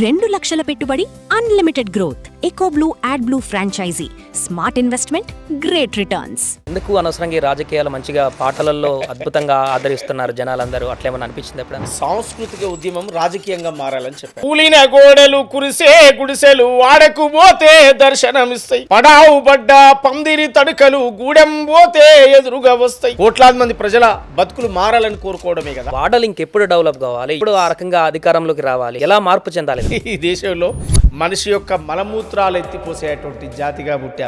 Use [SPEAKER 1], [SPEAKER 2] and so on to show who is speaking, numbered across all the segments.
[SPEAKER 1] 2 లక్షల పెట్టుబడి, unlimited growth. Ecoblue AdBlue franchisee. Smart investment, great returns.
[SPEAKER 2] ఎందుకు అనవసరంగా ఈ రాజకీయాలు మంచిగా పాటలలో అద్భుతంగా ఆదరిస్తున్నారు జనాలందరూ, అట్లేమన్నా అనిపించింది ఎప్పుడైనా?
[SPEAKER 3] సాంస్కృతిక ఉద్యమం రాజకీయంగా మారాలని చెప్పారు. కూలిన గోడలు కురిసే గుడిసెలు వాడకు పోతే దర్శనమిస్తాయి, పడావు పడ్డ పందిరి తడుకలు గూడెం పోతే ఎదురుగా వస్తాయి. కోట్లాది మంది ప్రజల బతుకులు మారాలని కోరుకోవడమే కదా.
[SPEAKER 2] వాడలు ఇంకెప్పుడు డెవలప్ కావాలి, ఇప్పుడు ఆ రకంగా అధికారంలోకి రావాలి, ఎలా మార్పు చెందాలి?
[SPEAKER 3] ఈ దేశంలో మనిషి యొక్క మలమూత్రాలు ఎత్తిపోసేటువంటి జాతిగా పుట్టారు.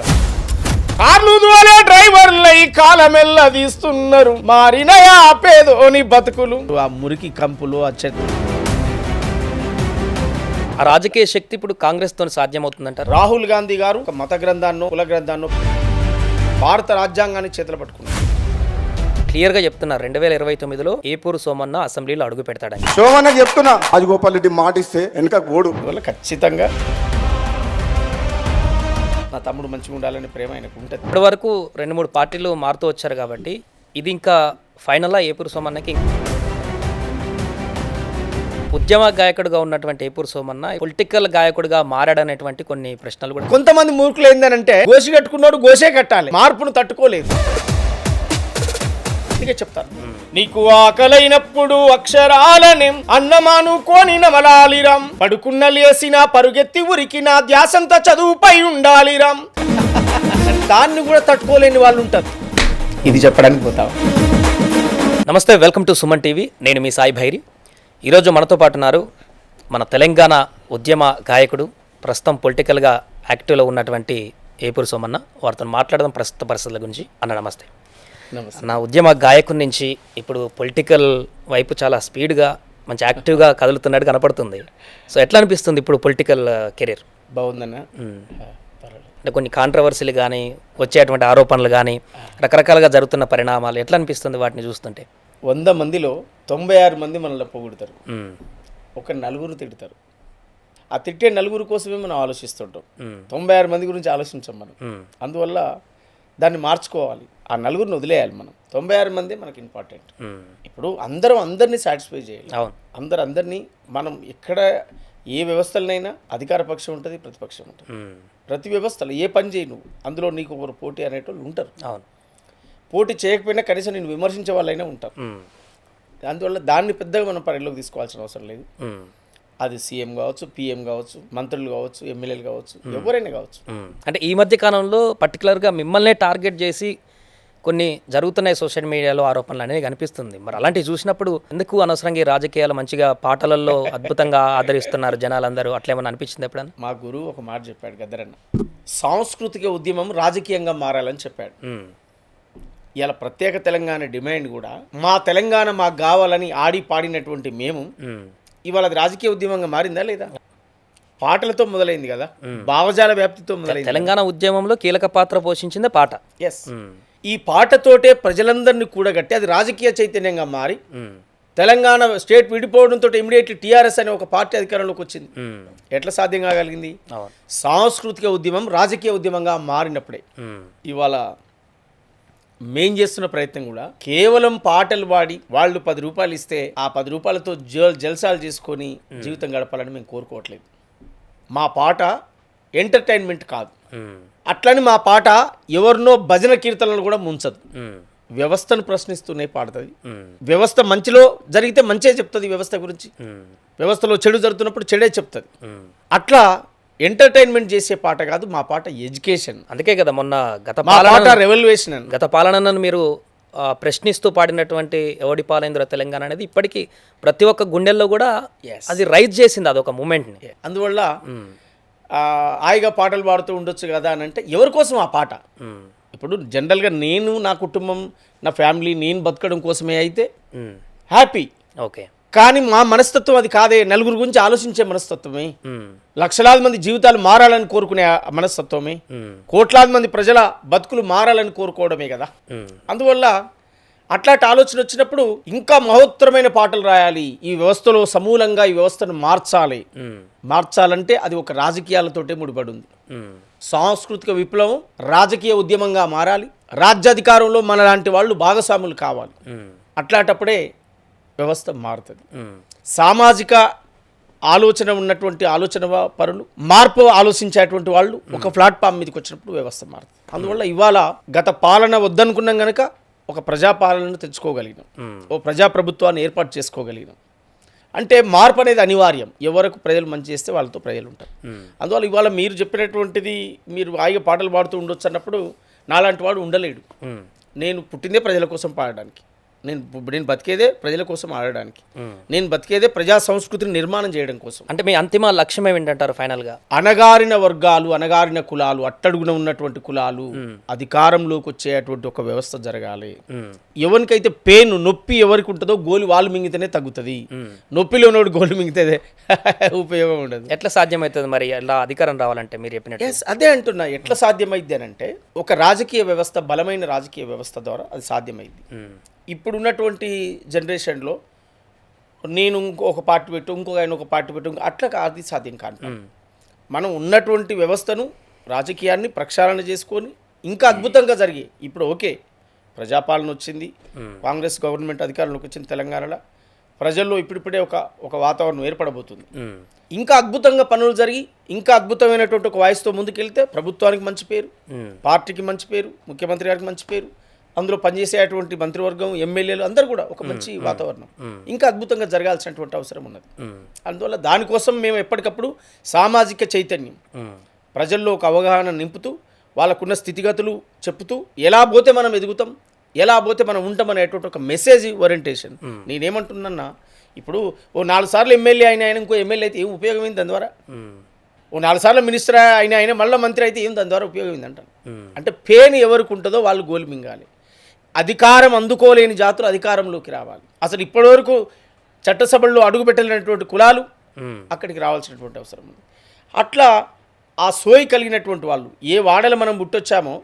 [SPEAKER 3] కార్లు దోలే డ్రైవర్లై కాలమెల్ల తీస్తున్నారు, మారినయా పేదోని బతుకులు. ఆ మురికి కంపులు, ఆ చెత్త.
[SPEAKER 2] ఆ రాజకీయ శక్తి ఇప్పుడు కాంగ్రెస్ తో సాధ్యమవుతుందంటారు?
[SPEAKER 3] రాహుల్ గాంధీ గారు ఒక మత గ్రంథాన్నో కుల గ్రంథాన్నో భారత రాజ్యాంగాన్ని చేతులు పట్టుకున్నారు.
[SPEAKER 2] క్లియర్ గా చెప్తున్నారు 2029లో ఏపూరు సోమన్న అసెంబ్లీలో అడుగు పెడతాడని.
[SPEAKER 4] సోమన్న చెప్తున్నా, రాజగోపాల్ రెడ్డి మాటిస్తే వెనక ఓడు.
[SPEAKER 3] అందువల్ల ఖచ్చితంగా నా తమ్ముడు మంచిగా ఉండాలనే ప్రేమ ఆయనకు ఉంటుంది.
[SPEAKER 2] ఇప్పటి వరకు 2-3 పార్టీలు మారుతూ వచ్చారు కాబట్టి ఇది ఇంకా ఫైనల్గా ఏపూరు సోమన్నకి. ఉద్యమ గాయకుడిగా ఉన్నటువంటి ఏపూరు సోమన్న పొలిటికల్ గాయకుడిగా మారాడనేటువంటి కొన్ని ప్రశ్నలు కూడా.
[SPEAKER 3] కొంతమంది మూర్ఖులు ఏంటంటే గోసి కట్టుకున్నాడు గోసే కట్టాలి, మార్పును తట్టుకోలేదు. చెప్తాను, నీకు ఆకలైనప్పుడు అక్షరాలని అన్నమానుకోని నమలాలిరం, పడుకున్న లేసిన పరుగెత్తి ఉరికిన ధ్యాసంతా చదువుపై ఉండాలిరం. దాన్ని కూడా తట్టుకోలేని వాళ్ళు ఉంటారు. ఇది చెప్పడానికి పోతావా?
[SPEAKER 2] నమస్తే, వెల్కమ్ టు సుమన్ టీవీ. నేను మీ సాయి భైరి. ఈరోజు మనతో పాటు ఉన్నారు మన తెలంగాణ ఉద్యమ గాయకుడు, ప్రస్తుతం పొలిటికల్గా యాక్టివ్లో ఉన్నటువంటి ఏపూరు సోమన్న. వారితో మాట్లాడదాం ప్రస్తుత పరిస్థితుల గురించి. అన్న నమస్తే. నా ఉద్యమ గాయకుడి నుంచి ఇప్పుడు పొలిటికల్ వైపు చాలా స్పీడ్గా మంచి యాక్టివ్గా కదులుతున్నట్టు కనపడుతుంది. సో ఎట్లా అనిపిస్తుంది ఇప్పుడు పొలిటికల్ కెరీర్?
[SPEAKER 3] బాగుందన్న.
[SPEAKER 2] అంటే కొన్ని కాంట్రవర్సీలు కానీ, వచ్చేటువంటి ఆరోపణలు కానీ, రకరకాలుగా జరుగుతున్న పరిణామాలు ఎట్లా అనిపిస్తుంది వాటిని చూస్తుంటే?
[SPEAKER 3] 100 మందిలో 96 మంది మనల్ని పొగుడుతారు, ఒక 4 తిడతారు. ఆ తిట్టే 4 కోసమే మనం ఆలోచిస్తుంటాం. 96 మంది గురించి ఆలోచించాం మనం. అందువల్ల దాన్ని మార్చుకోవాలి, ఆ 4 వదిలేయాలి మనం. 96 మంది మనకి ఇంపార్టెంట్. ఇప్పుడు అందరినీ సాటిస్ఫై చేయాలి. అందరినీ మనం ఎక్కడ ఏ వ్యవస్థలనైనా అధికార పక్షం ఉంటుంది, ప్రతిపక్షం ఉంటుంది. ప్రతి వ్యవస్థలో ఏ పని చేయి నువ్వు, అందులో నీకు ఒకరు పోటీ అనేటోళ్ళు ఉంటారు. పోటీ చేయకపోయినా కనీసం నేను విమర్శించే వాళ్ళైనా ఉంటారు. అందువల్ల దాన్ని పెద్దగా మనం పరిలోకి తీసుకోవాల్సిన అవసరం లేదు. అది సీఎం కావచ్చు, పిఎం కావచ్చు, మంత్రులు కావచ్చు, ఎమ్మెల్యేలు కావచ్చు, ఎవరైనా కావచ్చు.
[SPEAKER 2] అంటే ఈ మధ్య కాలంలో పర్టికులర్గా మిమ్మల్నే టార్గెట్ చేసి కొన్ని జరుగుతున్నాయి సోషల్ మీడియాలో ఆరోపణలు అనేది కనిపిస్తుంది. మరి అలాంటివి చూసినప్పుడు ఎందుకు అనవసరంగా ఈ రాజకీయాలు మంచిగా పాటలలో అద్భుతంగా ఆదరిస్తున్నారు జనాలందరూ, అట్లేమన్నా అనిపించింది ఎప్పుడన్నా?
[SPEAKER 3] మా గురువు ఒక మాట చెప్పాడు గద్దరన్న, సాంస్కృతిక ఉద్యమం రాజకీయంగా మారాలని చెప్పాడు. ఇలా ప్రత్యేక తెలంగాణ డిమాండ్ కూడా మా తెలంగాణ మాకు కావాలని ఆడి పాడినటువంటి మేము ఇవాళ అది రాజకీయ ఉద్యమంగా మారిందా లేదా? పాటలతో మొదలైంది కదా, భావజాల వ్యాప్తితో మొదలైంది.
[SPEAKER 2] తెలంగాణ ఉద్యమంలో కీలక పాత్ర పోషించిందే పాట.
[SPEAKER 3] ఎస్, ఈ పాటతోటే ప్రజలందరినీ కూడగట్టి అది రాజకీయ చైతన్యంగా మారి తెలంగాణ స్టేట్ విడిపోవడంతో ఇమీడియట్లీ టీఆర్ఎస్ అనే ఒక పార్టీ అధికారంలోకి వచ్చింది. ఎట్లా సాధ్యం కాగలిగింది? సాంస్కృతిక ఉద్యమం రాజకీయ ఉద్యమంగా మారినప్పుడే. ఇవాళ మేం చేస్తున్న ప్రయత్నం కూడా కేవలం పాటలు పాడి వాళ్ళు 10 రూపాయలు ఇస్తే ఆ 10 రూపాయలతో జల్సాలు చేసుకొని జీవితం గడపాలని మేము కోరుకోవట్లేదు. మా పాట ఎంటర్టైన్మెంట్ కాదు, అట్లని మా పాట ఎవరినో భజన కీర్తనలు కూడా ముంచదు. వ్యవస్థను ప్రశ్నిస్తూనే పాడుతుంది. వ్యవస్థ మంచిలో జరిగితే మంచే చెప్తుంది వ్యవస్థ గురించి, వ్యవస్థలో చెడు జరుగుతున్నప్పుడు చెడే చెప్తుంది. అట్లా ఎంటర్టైన్మెంట్ చేసే పాట కాదు మా పాట, ఎడ్యుకేషన్.
[SPEAKER 2] అందుకే కదా మొన్న
[SPEAKER 3] పాట రెవల్యూషన్,
[SPEAKER 2] గత పాలనను మీరు ప్రశ్నిస్తూ పాడినటువంటి ఎవడి పాలైందిరా తెలంగాణ అనేది ఇప్పటికీ ప్రతి ఒక్క గుండెల్లో కూడా అది రైజ్ చేసింది, అదొక మూమెంట్ని.
[SPEAKER 3] అందువల్ల హాయిగా పాటలు పాడుతూ ఉండొచ్చు కదా అని అంటే ఎవరి కోసం ఆ పాట? ఇప్పుడు జనరల్గా నేను, నా కుటుంబం, నా ఫ్యామిలీ, నేను బతకడం కోసమే అయితే హ్యాపీ.
[SPEAKER 2] ఓకే,
[SPEAKER 3] కానీ మా మనస్తత్వం అది కాదే. 4 గురించి ఆలోచించే మనస్తత్వమే, లక్షలాది మంది జీవితాలు మారాలని కోరుకునే మనస్తత్వమే, కోట్లాది మంది ప్రజల బతుకులు మారాలని కోరుకోవడమే కదా. అందువల్ల అట్లాంటి ఆలోచన వచ్చినప్పుడు ఇంకా మహోత్తరమైన పాటలు రాయాలి, ఈ వ్యవస్థలో సమూలంగా ఈ వ్యవస్థను మార్చాలంటే అది ఒక రాజకీయాలతోటే ముడిపడి ఉంది. సాంస్కృతిక విప్లవం రాజకీయ ఉద్యమంగా మారాలి, రాజ్యాధికారంలో మన లాంటి వాళ్ళు భాగస్వాములు కావాలి. అట్లాంటప్పుడే వ్యవస్థ మారుతుంది. సామాజిక ఆలోచన ఉన్నటువంటి ఆలోచన పరులు, మార్పు ఆలోచించేటువంటి వాళ్ళు ఒక ప్లాట్ఫామ్ మీదకి వచ్చినప్పుడు వ్యవస్థ మారుతుంది. అందువల్ల ఇవాళ గత పాలన వద్దనుకున్నాం కనుక ఒక ప్రజాపాలనను తెచ్చుకోగలిగినాం, ఓ ప్రజాప్రభుత్వాన్ని ఏర్పాటు చేసుకోగలిగినాం. అంటే మార్పు అనేది అనివార్యం. ఎవరికి ప్రజలు మంచి చేస్తే వాళ్ళతో ప్రజలు ఉంటారు. అందువల్ల ఇవాళ మీరు చెప్పినటువంటిది, మీరు హాయిగా పాటలు పాడుతూ ఉండొచ్చు అన్నప్పుడు నాలాంటి వాడు ఉండలేడు. నేను పుట్టిందే ప్రజల కోసం పాడడానికి, నేను బతికేదే ప్రజల కోసం ఆడడానికి, నేను బతికేదే ప్రజా సంస్కృతిని నిర్మాణం చేయడం కోసం.
[SPEAKER 2] అంటే మీ అంతిమ లక్ష్యం ఏమిటంటారు ఫైనల్గా?
[SPEAKER 3] అణగారిన వర్గాలు, అణగారిన కులాలు, అట్టడుగున ఉన్నటువంటి కులాలు అధికారంలోకి వచ్చేటువంటి ఒక వ్యవస్థ జరగాలి. ఎవరికైతే పెయిన్, నొప్పి ఎవరికి ఉంటుందో గోలి వాళ్ళు మింగితేనే తగ్గుతుంది. నొప్పిలో ఉన్నోడు గోలు మింగితే ఉపయోగం ఉండదు.
[SPEAKER 2] ఎట్లా సాధ్యమవుతుంది మరి ఇలా అధికారం రావాలంటే? మీరు చెప్పినట్టు
[SPEAKER 3] అదే అంటున్నా, ఎట్లా సాధ్యమైంది అని అంటే ఒక రాజకీయ వ్యవస్థ, బలమైన రాజకీయ వ్యవస్థ ద్వారా అది సాధ్యమైంది. ఇప్పుడు ఉన్నటువంటి జనరేషన్లో నేను ఒక పార్టీ పెట్టు, ఇంకొక ఆయన ఒక పార్టీ పెట్టు, అట్లా అది సాధ్యం కాదు. మనం ఉన్నటువంటి వ్యవస్థను, రాజకీయాన్ని ప్రక్షాళన చేసుకొని ఇంకా అద్భుతంగా జరిగి, ఇప్పుడు ఓకే ప్రజాపాలన వచ్చింది, కాంగ్రెస్ గవర్నమెంట్ అధికారంలోకి వచ్చింది తెలంగాణలో, ప్రజల్లో ఇప్పుడిప్పుడే ఒక వాతావరణం ఏర్పడబోతుంది. ఇంకా అద్భుతంగా పనులు జరిగి ఇంకా అద్భుతమైనటువంటి ఒక వాయిస్తో ముందుకెళ్తే ప్రభుత్వానికి మంచి పేరు, పార్టీకి మంచి పేరు, ముఖ్యమంత్రి గారికి మంచి పేరు, అందులో పనిచేసేటువంటి మంత్రివర్గం, ఎమ్మెల్యేలు అందరూ కూడా ఒక మంచి వాతావరణం ఇంకా అద్భుతంగా జరగాల్సినటువంటి అవసరం ఉన్నది. అందువల్ల దానికోసం మేము ఎప్పటికప్పుడు సామాజిక చైతన్యం ప్రజల్లో ఒక అవగాహన నింపుతూ, వాళ్ళకున్న స్థితిగతులు చెప్తూ, ఎలా పోతే మనం ఎదుగుతాం, ఎలా పోతే మనం ఉంటాం అనేటువంటి ఒక మెసేజ్ ఓరియంటేషన్. నేనేమంటున్నా, ఇప్పుడు ఓ 4 సార్లు ఎమ్మెల్యే అయిన ఆయన ఇంకో ఎమ్మెల్యే అయితే ఏం ఉపయోగమైంది దాని ద్వారా? ఓ 4 సార్లు మినిస్టర్ అయిన మళ్ళీ మంత్రి అయితే ఏం దాని ద్వారా ఉపయోగమైంది అంటాను. అంటే పెయిన్ ఎవరికి ఉంటుందో వాళ్ళు గోలు మింగాలి. అధికారం అందుకోలేని జాతులు అధికారంలోకి రావాలి. అసలు ఇప్పటివరకు చట్టసభల్లో అడుగు పెట్టలేనటువంటి కులాలు అక్కడికి రావాల్సినటువంటి అవసరం ఉంది. అట్లా ఆ సోయి కలిగినటువంటి వాళ్ళు, ఏ వాడలు మనం పుట్టొచ్చామో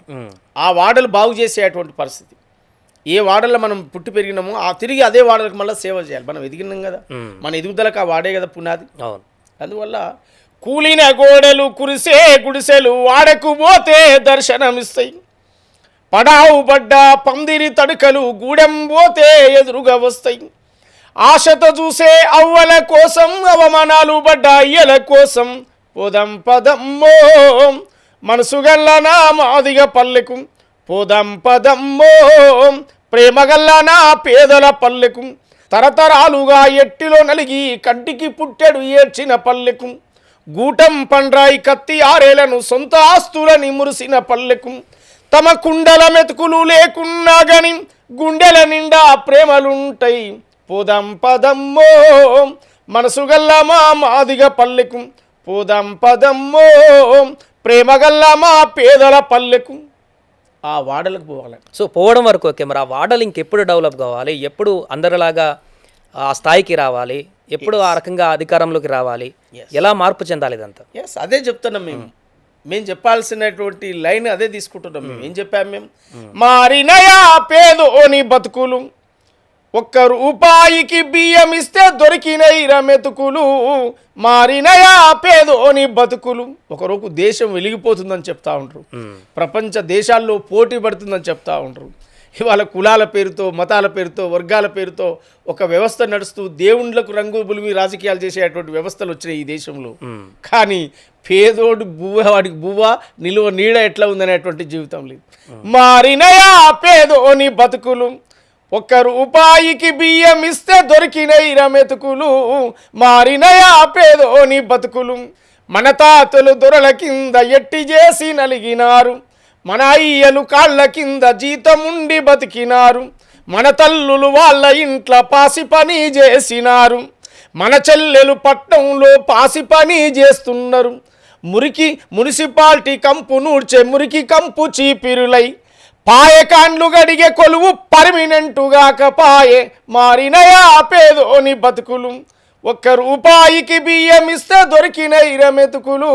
[SPEAKER 3] ఆ వాడలు బాగు చేసేటువంటి పరిస్థితి, ఏ వాడల్లో మనం పుట్టి పెరిగినామో ఆ తిరిగి అదే వాడలకు మళ్ళీ సేవ చేయాలి. మనం ఎదిగినాం కదా, మన ఎదుగుదలకు ఆ వాడే కదా పునాది. అందువల్ల కూలిన గోడలు, కురిసే గుడిసెలు వాడకు పోతే దర్శనమిస్తాయి, పడావు పడ్డ పందిరి తడుకలు గూడెం పోతే ఎదురుగా వస్తాయి, ఆశతో చూసే అవ్వల కోసం అవమానాలు పడ్డ అయ్యల కోసం పోదాం పదమ్మో మనసుగల్లనా మాదిగ పల్లెకు, పోదాం పదమ్మో ప్రేమగల్లనా పేదల పల్లెకు, తరతరాలుగా ఎట్టిలో నలిగి కంటికి పుట్టెడు ఏడ్చిన పల్లెకు, గూటం పండ్రాయి కత్తి ఆరేలను సొంత ఆస్తులని మురిసిన పల్లెకు, తమ కుండల మెతుకులు లేకున్నా గని గుండెల నిండా ప్రేమలుంటాయి, పోదాం పదమ్మో మనసుగల్ల మా మాదిగ పల్లెకు, పోదాం పదమ్మో ప్రేమగల్ల మా పేదల పల్లెకు. ఆ వాడలకు పోవాలి.
[SPEAKER 2] సో పోవడం వరకు ఓకే, మరి ఆ వాడలు ఇంకెప్పుడు డెవలప్ కావాలి, ఎప్పుడు అందరిలాగా ఆ స్థాయికి రావాలి, ఎప్పుడు ఆ రకంగా అధికారంలోకి రావాలి, ఎలా మార్పు చెందాలి ఇదంతా?
[SPEAKER 3] అదే చెప్తున్నాం మేము చెప్పాల్సినటువంటి లైన్ అదే తీసుకుంటున్నాం. మేము ఏం చెప్పాము? మేము మారినయా పేదోని బతుకులు, ఒక్క రూపాయికి బియ్యం ఇస్తే దొరికినైర మెతుకులు, మారినయా పేదోని బతుకులు. ఒకరోజు దేశం వెలిగిపోతుందని చెప్తా ఉంటారు, ప్రపంచ దేశాల్లో పోటీ పడుతుందని చెప్తా ఉంటారు. ఇవాళ కులాల పేరుతో, మతాల పేరుతో, వర్గాల పేరుతో ఒక వ్యవస్థ నడుస్తూ దేవుళ్ళకు రంగు బులిమి రాజకీయాలు చేసేటువంటి వ్యవస్థలు వచ్చినాయి ఈ దేశంలో. కానీ పేదోడు వాడికి బువ్వ నిలువ నీడ ఎట్లా ఉందనేటువంటి జీవితం లేదు. మారినయా పేదోని బతుకులు, ఒక్క రూపాయికి బియ్యం ఇస్తే దొరికినైర మెతుకులు, మారినయా పేదోని బతుకులు. మన తాతలు దొరల కింద ఎట్టి చేసి నలిగినారు, మన అయ్యలు కాళ్ళ కింద జీతముండి బతికినారు, మన తల్లులు వాళ్ళ ఇంట్లో పాసి పని చేసినారు, మన చెల్లెలు పట్నంలో పాసి పని చేస్తున్నారు, మున్సిపాలిటీ కంపు నూడ్చే మురికి కంపు చీపిరులై పాయకాండ్లు గడిగే కొలువు పర్మినెంటుగాక పాయే, మారినయా పేదోని బతుకులు, ఒక్క రూపాయికి బియ్యం ఇస్తే దొరికినైర మెతుకులు,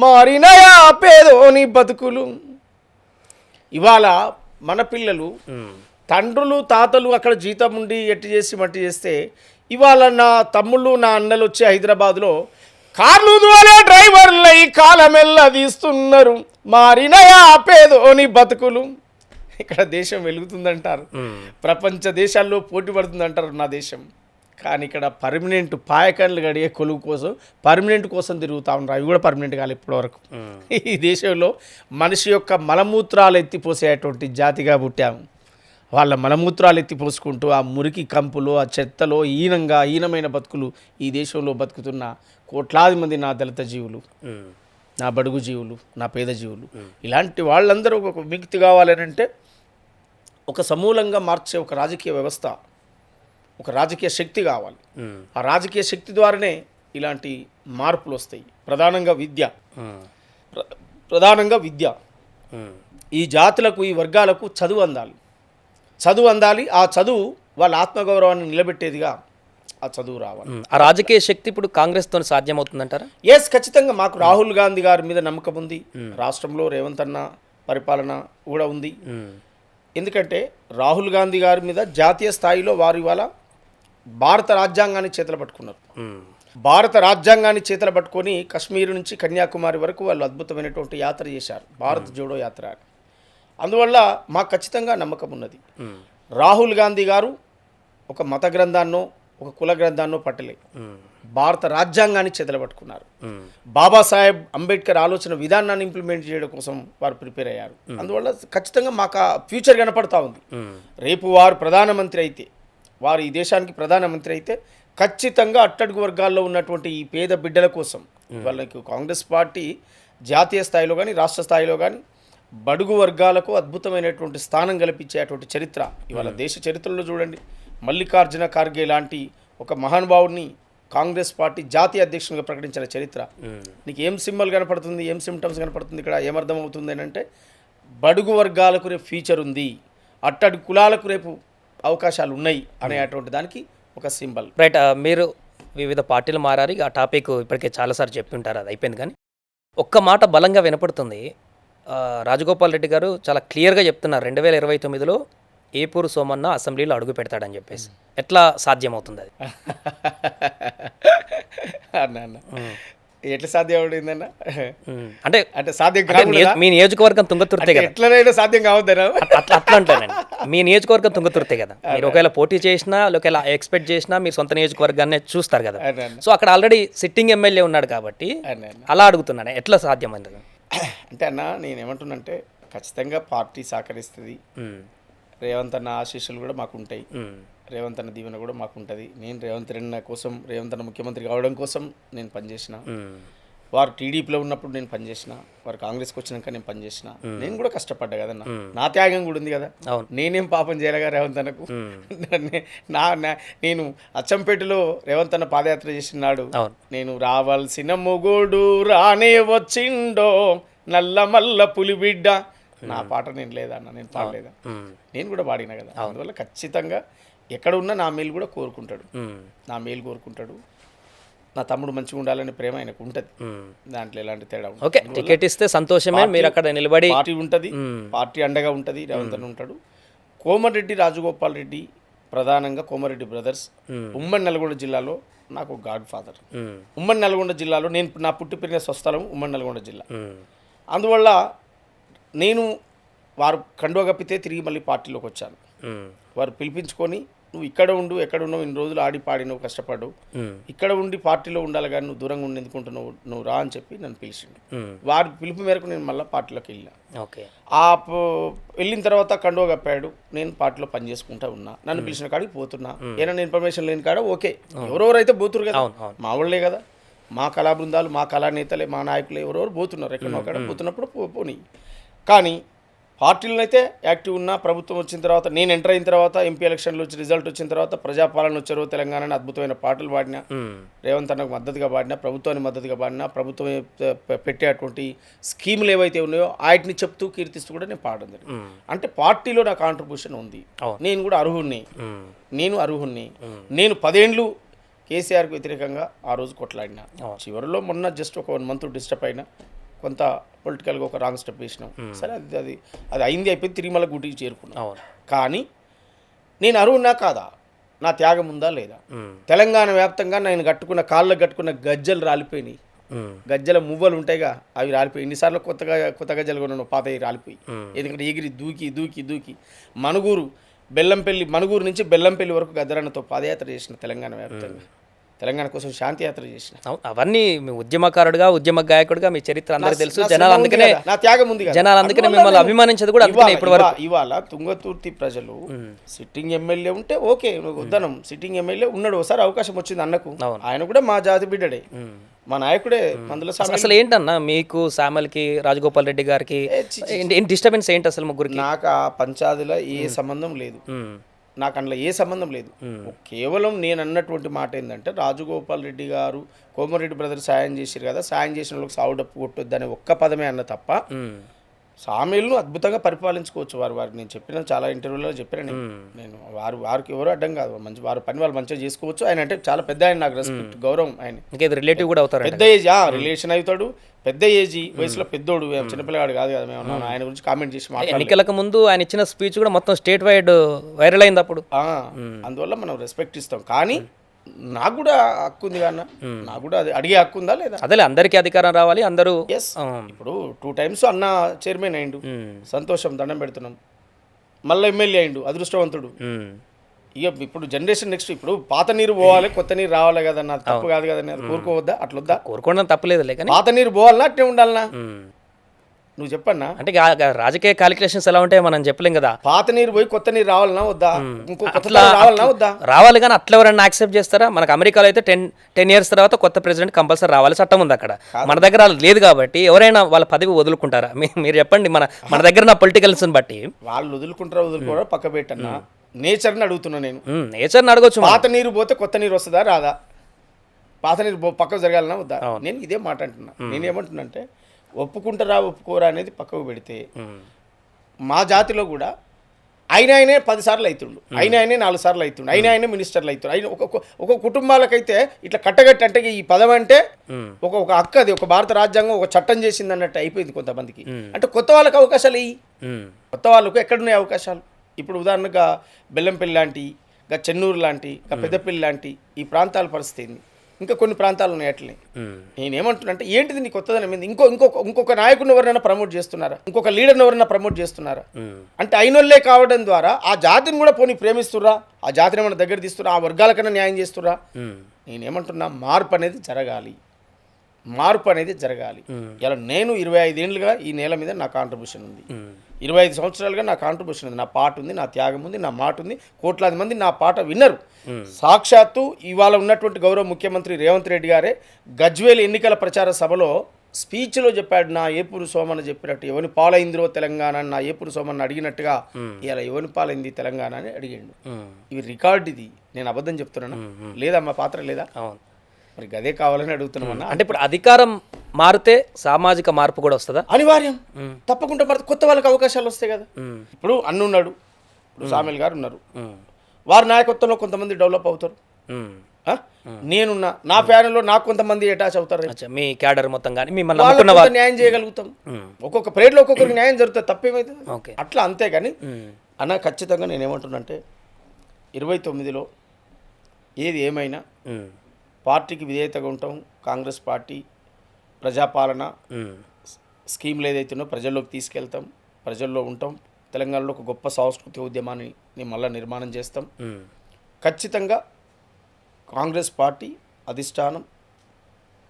[SPEAKER 3] మారినయా పేదోని బతుకులు. ఇవాళ మన పిల్లలు తండ్రులు తాతలు అక్కడ జీతం ఉండి ఎట్టి చేసి మట్టి చేస్తే, ఇవాళ నా తమ్ముళ్ళు నా అన్నలు వచ్చి హైదరాబాద్లో కార్లు దోలే డ్రైవర్లై కాలమెల్ల తీస్తున్నారు, మారినయా పేదోని బతుకులు. ఇక్కడ దేశం వెలుగుతుందంటారు, ప్రపంచ దేశాల్లో పోటీ పడుతుందంటారు నా దేశం. కానీ ఇక్కడ పర్మనెంట్ పాయకండ్లు గడిగే కొలువు కోసం పర్మనెంట్ కోసం తిరుగుతూ ఉన్నారు. అవి కూడా పర్మనెంట్ కాదు ఇప్పటివరకు. ఈ దేశంలో మనిషి యొక్క మలమూత్రాలు ఎత్తిపోసేటువంటి జాతిగా పుట్టాము. వాళ్ళ మలమూత్రాలు ఎత్తిపోసుకుంటూ ఆ మురికి కంపులో ఆ చెత్తలో హీనమైన బతుకులు ఈ దేశంలో బతుకుతున్న కోట్లాది మంది నా దళిత జీవులు, నా బడుగు జీవులు, నా పేద జీవులు, ఇలాంటి వాళ్ళందరూ ఒక విముక్తి కావాలనంటే ఒక సమూలంగా మార్చే ఒక రాజకీయ వ్యవస్థ, ఒక రాజకీయ శక్తి కావాలి. ఆ రాజకీయ శక్తి ద్వారానే ఇలాంటి మార్పులు వస్తాయి. ప్రధానంగా విద్య. ఈ జాతులకు, ఈ వర్గాలకు చదువు అందాలి. ఆ చదువు వాళ్ళ ఆత్మగౌరవాన్ని నిలబెట్టేదిగా ఆ చదువు రావాలి.
[SPEAKER 2] ఆ రాజకీయ శక్తి ఇప్పుడు కాంగ్రెస్తో సాధ్యమవుతుందంటారా?
[SPEAKER 3] ఎస్, ఖచ్చితంగా. మాకు రాహుల్ గాంధీ గారి మీద నమ్మకం ఉంది. రాష్ట్రంలో రేవంత్ అన్న పరిపాలన కూడా ఉంది. ఎందుకంటే రాహుల్ గాంధీ గారి మీద జాతీయ స్థాయిలో వారు ఇవాళ భారత రాజ్యాంగాన్ని చేతులు పట్టుకున్నారు. భారత రాజ్యాంగాన్ని చేతులు పట్టుకొని కశ్మీర్ నుంచి కన్యాకుమారి వరకు వాళ్ళు అద్భుతమైనటువంటి యాత్ర చేశారు, భారత్ జోడో యాత్ర. అందువల్ల మాకు ఖచ్చితంగా నమ్మకం ఉన్నది. రాహుల్ గాంధీ గారు ఒక మత గ్రంథాన్నో ఒక కుల గ్రంథాన్నో పట్టలే, భారత రాజ్యాంగాన్ని చేతులు పట్టుకున్నారు. బాబాసాహెబ్ అంబేద్కర్ ఆలోచన విధానాన్ని ఇంప్లిమెంట్ చేయడం కోసం వారు ప్రిపేర్ అయ్యారు. అందువల్ల ఖచ్చితంగా మాకు ఆ ఫ్యూచర్ కనపడతా ఉంది. రేపు వారు ప్రధానమంత్రి అయితే, వారు ఈ దేశానికి ప్రధానమంత్రి అయితే ఖచ్చితంగా అట్టడుగు వర్గాల్లో ఉన్నటువంటి ఈ పేద బిడ్డల కోసం వాళ్ళకి కాంగ్రెస్ పార్టీ జాతీయ స్థాయిలో కానీ రాష్ట్ర స్థాయిలో కానీ బడుగు వర్గాలకు అద్భుతమైనటువంటి స్థానం కల్పించేటువంటి చరిత్ర ఇవాళ దేశ చరిత్రలో చూడండి. మల్లికార్జున ఖార్గే లాంటి ఒక మహానుభావుడిని కాంగ్రెస్ పార్టీ జాతీయ అధ్యక్షునిగా ప్రకటించిన చరిత్ర. నీకు ఏం సింబల్ కనపడుతుంది, ఏం సిమ్టమ్స్ కనపడుతుంది, ఇక్కడ ఏమర్థం అవుతుంది అని అంటే బడుగు వర్గాలకు రేపు ఫ్యూచర్ ఉంది, అట్టడుగు కులాలకు రేపు అవకాశాలు ఉన్నాయి అనేటువంటి దానికి ఒక సింబల్.
[SPEAKER 2] రైట్. మీరు వివిధ పార్టీలు మారారు. ఆ టాపిక్ ఇప్పటికే చాలాసార్లు చెప్పి ఉంటారు, అది అయిపోయింది. కానీ ఒక్క మాట బలంగా వినపడుతుంది. రాజగోపాల్ రెడ్డి గారు చాలా క్లియర్గా చెప్తున్నారు 2029లో ఏపూరు సోమన్న అసెంబ్లీలో అడుగు పెడతాడని చెప్పేసి. ఎట్లా సాధ్యమవుతుంది అది?
[SPEAKER 3] అన్న ఎట్లా సాధ్యం అవుతుందన్న?
[SPEAKER 2] అంటే
[SPEAKER 3] సాధ్యం
[SPEAKER 2] మీ నియోజకవర్గం తుంగతుర్తే కదా,
[SPEAKER 3] ఎట్లనైనా సాధ్యం కావద్దనా?
[SPEAKER 2] అట్లా అంటానండి. మీ నియోజకవర్గం తుంగతుర్తే కదా, మీరు ఒకవేళ పోటీ చేసినా ఒకవేళ ఎక్స్పెక్ట్ చేసినా మీరు సొంత నియోజకవర్గాన్ని చూస్తారు కదా. సో అక్కడ ఆల్రెడీ సిట్టింగ్ ఎమ్మెల్యే ఉన్నాడు కాబట్టి అలా అడుగుతున్నాను, ఎట్లా సాధ్యమైంది
[SPEAKER 3] అంటే అన్న నేనేమంటున్నంటే ఖచ్చితంగా పార్టీ సహకరిస్తుంది. రేవంత్ అన్న ఆశీస్సులు కూడా మాకు ఉంటాయి, రేవంత్ అన్న దీవెన కూడా మాకు ఉంటుంది. నేను రేవంత్ రెడ్డి కోసం, రేవంత్ అన్న ముఖ్యమంత్రి కావడం కోసం నేను పనిచేసిన. వారు టీడీపీలో ఉన్నప్పుడు నేను పనిచేసిన, వారు కాంగ్రెస్కి వచ్చినాక నేను పనిచేసిన. నేను కూడా కష్టపడ్డా కదన్న, నా త్యాగం కూడా ఉంది కదా. నేనేం పాపం చేయలేగా రేవంత్ అన్నకు. నేను అచ్చంపేటలో రేవంత్ అన్న పాదయాత్ర చేసినాడు. నేను రావాల్సిన మొగోడు రానే వచ్చిండో నల్ల మల్ల పులిబిడ్డ, నా పాట నేను లేదన్న, నేను పాడలేదా? నేను కూడా పాడినా కదా. అందువల్ల ఖచ్చితంగా ఎక్కడ ఉన్నా నా మేలు కూడా కోరుకుంటాడు, నా మేలు కోరుకుంటాడు. నా తమ్ముడు మంచిగా ఉండాలనే ప్రేమ ఆయనకు ఉంటుంది, దాంట్లో ఎలాంటి తేడా ఉండదు.
[SPEAKER 2] ఓకే, టికెట్ ఇస్తే సంతోషమే, మీరు అక్కడ నిలబడి
[SPEAKER 3] పార్టీ ఉంటుంది, పార్టీ అండగా ఉంటుంది, రేవంత్ అన్న ఉంటాడు. కోమరెడ్డి రాజగోపాల్ రెడ్డి ప్రధానంగా కోమరెడ్డి బ్రదర్స్ ఉమ్మడి నల్గొండ జిల్లాలో నాకు గాడ్ ఫాదర్. ఉమ్మడి నల్గొండ జిల్లాలో నా పుట్టి పెరిగిన స్వస్థలం ఉమ్మడి నల్గొండ జిల్లా. అందువల్ల నేను వారు కండువ కప్పితే తిరిగి మళ్ళీ పార్టీలోకి వచ్చాను. వారు పిలిపించుకొని నువ్వు ఇక్కడ ఉండు, ఎక్కడ ఉన్నావు, ఇన్ని రోజులు ఆడి పాడి నువ్వు కష్టపడ్డావు, ఇక్కడ ఉండి పార్టీలో ఉండాలి కానీ నువ్వు దూరంగా ఉండి ఎందుకుంటున్నావు, నువ్వు రా అని చెప్పి నన్ను పిలిచిండు. వారి పిలుపు మేరకు నేను మళ్ళీ పార్టీలోకి వెళ్ళినా. వెళ్ళిన తర్వాత కండువ కప్పాడు, నేను పార్టీలో పని చేసుకుంటా ఉన్నా. నన్ను పిలిచిన కాడికి పోతున్నా, ఏమైనా ఇన్ఫర్మేషన్ లేని కాడ ఓకే, ఎవరెవరైతే పోతురు కదా, మా వాళ్ళే కదా, మా కళా బృందాలు, మా కళానేతలే, మా నాయకులు ఎవరెవరు పోతున్నారు, ఎక్కడో అక్కడ పోతున్నప్పుడు పోనీ. కానీ పార్టీలను అయితే యాక్టివ్ ఉన్నా. ప్రభుత్వం వచ్చిన తర్వాత, నేను ఎంటర్ అయిన తర్వాత, ఎంపీ ఎలక్షన్లు వచ్చి రిజల్ట్ వచ్చిన తర్వాత, ప్రజాపాలన వచ్చారు తెలంగాణని అద్భుతమైన పాటలు పాడినా, రేవంత్ అన్నకు మద్దతుగా పాడినా, ప్రభుత్వాన్ని మద్దతుగా పాడినా, ప్రభుత్వం పెట్టేటువంటి స్కీములు ఏవైతే ఉన్నాయో వాటిని చెప్తూ కీర్తిస్తూ కూడా నేను పాడడం జరిగింది. అంటే పార్టీలో నా కాంట్రిబ్యూషన్ ఉంది, నేను కూడా అర్హుణ్ణి. నేను 10 ఏళ్ళు కేసీఆర్కి వ్యతిరేకంగా ఆ రోజు కొట్లాడినా. చివరిలో మొన్న జస్ట్ ఒక 1 మంత్ డిస్టర్బ్ అయినా, కొంత పొలిటికల్గా ఒక రాంగ్ స్టెప్ వేసినాం. సరే, అది అయింది, అయిపోయింది, తిరిగి మళ్ళీ గుడికి చేరుకున్నాం. కానీ నేను అరువున్నా కాదా, నా త్యాగం ఉందా లేదా? తెలంగాణ వ్యాప్తంగా నేను కాళ్ళకు కట్టుకున్న గజ్జలు రాలిపోయినాయి. గజ్జల మువ్వలు ఉంటాయిగా, అవి రాలిపోయి. ఎన్నిసార్లు కొత్త గజ్జలు కొన్నాను, పాతవి రాలిపోయి. ఎందుకంటే ఎగిరి దూకి మనుగురు బెల్లంపల్లి మనుగూరు నుంచి బెల్లంపల్లి వరకు గద్దరన్నతో పాదయాత్ర చేసిన తెలంగాణ వ్యాప్తంగా, తెలంగాణ కోసం శాంతి యాత్ర చేసిన.
[SPEAKER 2] అవన్నీ మీ ఉద్యమకారుడుగా ఉద్యమ గాయకుడిగా మీ చరిత్ర అందరికీ తెలుసు.
[SPEAKER 3] నా
[SPEAKER 2] జనాలు
[SPEAKER 3] శ్రమ ఉంది
[SPEAKER 2] అందుకనే
[SPEAKER 3] కదా, నా త్యాగం ఉంది కదా.
[SPEAKER 2] జనాలు అందుకనే
[SPEAKER 3] అందువల్ల
[SPEAKER 2] మిమ్మల్ని
[SPEAKER 3] నేను
[SPEAKER 2] అభిమానించేది కూడా అందుకనే ఇప్పటి వరకు.
[SPEAKER 3] ఇవాళ తుంగతుర్తి ప్రజలు సిట్టింగ్ ఎమ్మెల్యే ఉంటే ఓకే, వద్దనం. సిట్టింగ్ ఎమ్మెల్యే ఉన్నాడు, ఒకసారి అవకాశం వచ్చింది అన్నకు. ఆయన కూడా మా జాతి బిడ్డడే, మా నాయకుడే. మందుల
[SPEAKER 2] అసలు ఏంటన్నా మీకు సామల్కి రాజగోపాల్ రెడ్డి గారికి డిస్టర్బెన్స్ ఏంటి అసలు ముగ్గురికి?
[SPEAKER 3] నాకు ఆ పంచాయతీలో ఏ సంబంధం లేదు, నాకు అందులో ఏ సంబంధం లేదు. కేవలం నేను అన్నటువంటి మాట ఏంటంటే రాజగోపాల్ రెడ్డి గారు కోమరెడ్డి బ్రదర్ సాయం చేశారు కదా, సాయం చేసిన వాళ్ళకి సాగు డప్పు కొట్టొద్దు అనే ఒక్క పదమే అన్న తప్ప సామీలను అద్భుతంగా పరిపాలించుకోవచ్చు వారికి. నేను చెప్పిన చాలా ఇంటర్వ్యూలో చెప్పాను నేను వారికి ఎవరు అడ్డం కాదు, మంచి వారి పని వాళ్ళు మంచిగా చేసుకోవచ్చు. ఆయన అంటే చాలా పెద్ద ఆయన, నాకు రెస్పెక్ట్ గౌరవం. ఆయన
[SPEAKER 2] ఇంకేది రిలేటివ్ కూడా అవుతారు,
[SPEAKER 3] పెద్ద ఏజ్ రిలేషన్ అవుతాడు, పెద్ద ఏజీ వయసులో పెద్దోడు, చిన్నపిల్లగాడు కాదు కదా. మేము ఆయన గురించి కామెంట్ చేసి మాట్లాడాలి.
[SPEAKER 2] ఎన్నికలకు ముందు ఆయన ఇచ్చిన స్పీచ్ కూడా మొత్తం స్టేట్ వైడ్ వైరల్ అయింది అప్పుడు.
[SPEAKER 3] అందువల్ల మనం రెస్పెక్ట్ ఇస్తాం. కానీ నాకు కూడా హక్కు ఉంది కదా, నాకు కూడా అది అడిగే హక్కు ఉందా లేదా?
[SPEAKER 2] అదే అందరికీ అధికారం రావాలి, అందరూ.
[SPEAKER 3] ఎస్, ఇప్పుడు 2 times అన్న చైర్మన్ అయిండు, సంతోషం, దండం పెడుతున్నాం. మళ్ళీ ఎమ్మెల్యే అయిండు, అదృష్టవంతుడు. ఇక ఇప్పుడు జనరేషన్ నెక్స్ట్, ఇప్పుడు పాత నీరు పోవాలి, కొత్త నీరు రావాలి కదా, అది తప్పు కాదు కదని అది కోరుకోవద్దా? అట్లొద్దా?
[SPEAKER 2] కోరుకోవడం తప్పలేదు, కానీ
[SPEAKER 3] పాత నీరు పోవాలన్నా అట్నే ఉండాలన్నా? నువ్వు చెప్పన్నా.
[SPEAKER 2] అంటే రాజకీయ క్యాలిక్యులేషన్స్ ఎలా ఉంటాయో మనం చెప్పలేం కదా.
[SPEAKER 3] పాత నీరు పోయి కొత్త నీరు రావాలన్నా వద్దా? ఇంకో కొత్త నీరు రావాలన్నా వద్దా?
[SPEAKER 2] రావాలి, కానీ అట్లా ఎవరన్నా యాక్సెప్ట్ చేస్తారా? మనకు అమెరికాలో అయితే 10 years తర్వాత కొత్త ప్రెసిడెంట్ కంపల్సరీ రావాలి, చట్టం ఉంది అక్కడ. మన దగ్గర లేదు కాబట్టి ఎవరైనా వాళ్ళ పదవి వదులుకుంటారా? మీరు చెప్పండి. మన దగ్గర నా పొలిటికల్స్ బట్టి
[SPEAKER 3] వాళ్ళు వదులుకోవడం పక్క పెట్టన్నా. నేచర్ని అడుగుతున్నా నేను.
[SPEAKER 2] నేచర్ని అడగొచ్చు.
[SPEAKER 3] పాత నీరు పోతే కొత్త నీరు వస్తుందా రాదా? పాత నీరు పక్కకు జరగాలన్నా వద్దా? నేను ఇదే మాట అంటున్నా. నేనేమంటున్నా అంటే ఒప్పుకుంటారా ఒప్పుకోరా అనేది పక్కకు పెడితే, మా జాతిలో కూడా ఆయనే 10 సార్లు అవుతుండు, ఆయనే 4 సార్లు అవుతుండు, ఆయనే మినిస్టర్లు అవుతుండు. ఆయన ఒక కుటుంబాలకైతే ఇట్లా కట్టగట్టి అంటే ఈ పదం అంటే ఒక హక్కు, అది ఒక భారత రాజ్యాంగం ఒక చట్టం చేసింది అన్నట్టు అయిపోయింది కొంతమందికి. అంటే కొత్త వాళ్ళకి అవకాశాలు ఇవి, కొత్త వాళ్ళకు ఎక్కడున్నాయి అవకాశాలు? ఇప్పుడు ఉదాహరణగా బెల్లంపల్లి లాంటి, ఇంకా చెన్నూరు లాంటి, ఇంకా పెద్దపల్లి లాంటి ఈ ప్రాంతాల పరిస్థితి ఏంది? ఇంకా కొన్ని ప్రాంతాలు ఉన్నాయి అట్లనే. నేనేమంటున్నా అంటే ఏంటిది నీ కొత్తదనం ఏంది? ఇంకొక నాయకుని ఎవరైనా ప్రమోట్ చేస్తున్నారా? ఇంకొక లీడర్ని ఎవరైనా ప్రమోట్ చేస్తున్నారా? అంటే అయినోళ్ళే కావడం ద్వారా ఆ జాతిని కూడా పోనీ ప్రేమిస్తుర్రా, ఆ జాతిని ఏమైనా దగ్గర తీస్తురా, ఆ వర్గాలకన్నా న్యాయం చేస్తుర్రా? నేనేమంటున్నా, మార్పు అనేది జరగాలి, మార్పు అనేది జరగాలి. ఇలా నేను 25 ఏళ్ళుగా ఈ నేల మీద నా కాంట్రిబ్యూషన్ ఉంది, 25 సంవత్సరాలుగా నా కాంట్రిబ్యూషన్ ఉంది, నా పాట ఉంది, నా త్యాగం ఉంది, నా మాట ఉంది. కోట్లాది మంది నా పాట విన్నరు. సాక్షాత్తు ఇవాళ ఉన్నటువంటి గౌరవ ముఖ్యమంత్రి రేవంత్ రెడ్డి గారే గజ్వేల్ ఎన్నికల ప్రచార సభలో స్పీచ్లో చెప్పాడు, నా ఏపూరు సోమన్న చెప్పినట్టు ఎవని పాలైందిరో తెలంగాణ అని నా ఏపూరు సోమన్న అడిగినట్టుగా ఇలా ఎవని పాలైంది తెలంగాణ అని అడిగాడు. ఇవి రికార్డ్, ఇది నేను అబద్ధం చెప్తున్నాను లేదా? మా పాత్ర లేదా? మరి గదే కావాలని అడుగుతున్నామన్నా.
[SPEAKER 2] అంటే ఇప్పుడు అధికారం మారితే సామాజిక మార్పు కూడా వస్తుందా?
[SPEAKER 3] అనివార్యం, తప్పకుండా మారితే కొత్త వాళ్ళకి అవకాశాలు వస్తాయి కదా. ఇప్పుడు ఉన్నాడు, ఇప్పుడు సామెల్ గారు ఉన్నారు, వారి నాయకత్వంలో కొంతమంది డెవలప్ అవుతారు. నేనున్నా, నా ఫ్యాన్లో నాకు కొంతమంది అటాచ్ అవుతారు.
[SPEAKER 2] మీ క్యాడర్ మొత్తం కానీ
[SPEAKER 3] న్యాయం చేయగలుగుతాం. ఒక్కొక్క ప్లేట్లో ఒక్కొక్కరికి న్యాయం జరుగుతుంది, తప్పేమైతుంది అట్లా. అంతేగాని అన్న ఖచ్చితంగా నేనేమంటున్నా అంటే 29లో ఏది ఏమైనా పార్టీకి విధేయతగా ఉంటాం. కాంగ్రెస్ పార్టీ ప్రజాపాలన స్కీమ్లు ఏదైతున్నాయో ప్రజల్లోకి తీసుకెళ్తాం, ప్రజల్లో ఉంటాం. తెలంగాణలో ఒక గొప్ప సాంస్కృతిక ఉద్యమాన్ని మళ్ళీ నిర్మాణం చేస్తాం. ఖచ్చితంగా కాంగ్రెస్ పార్టీ అధిష్టానం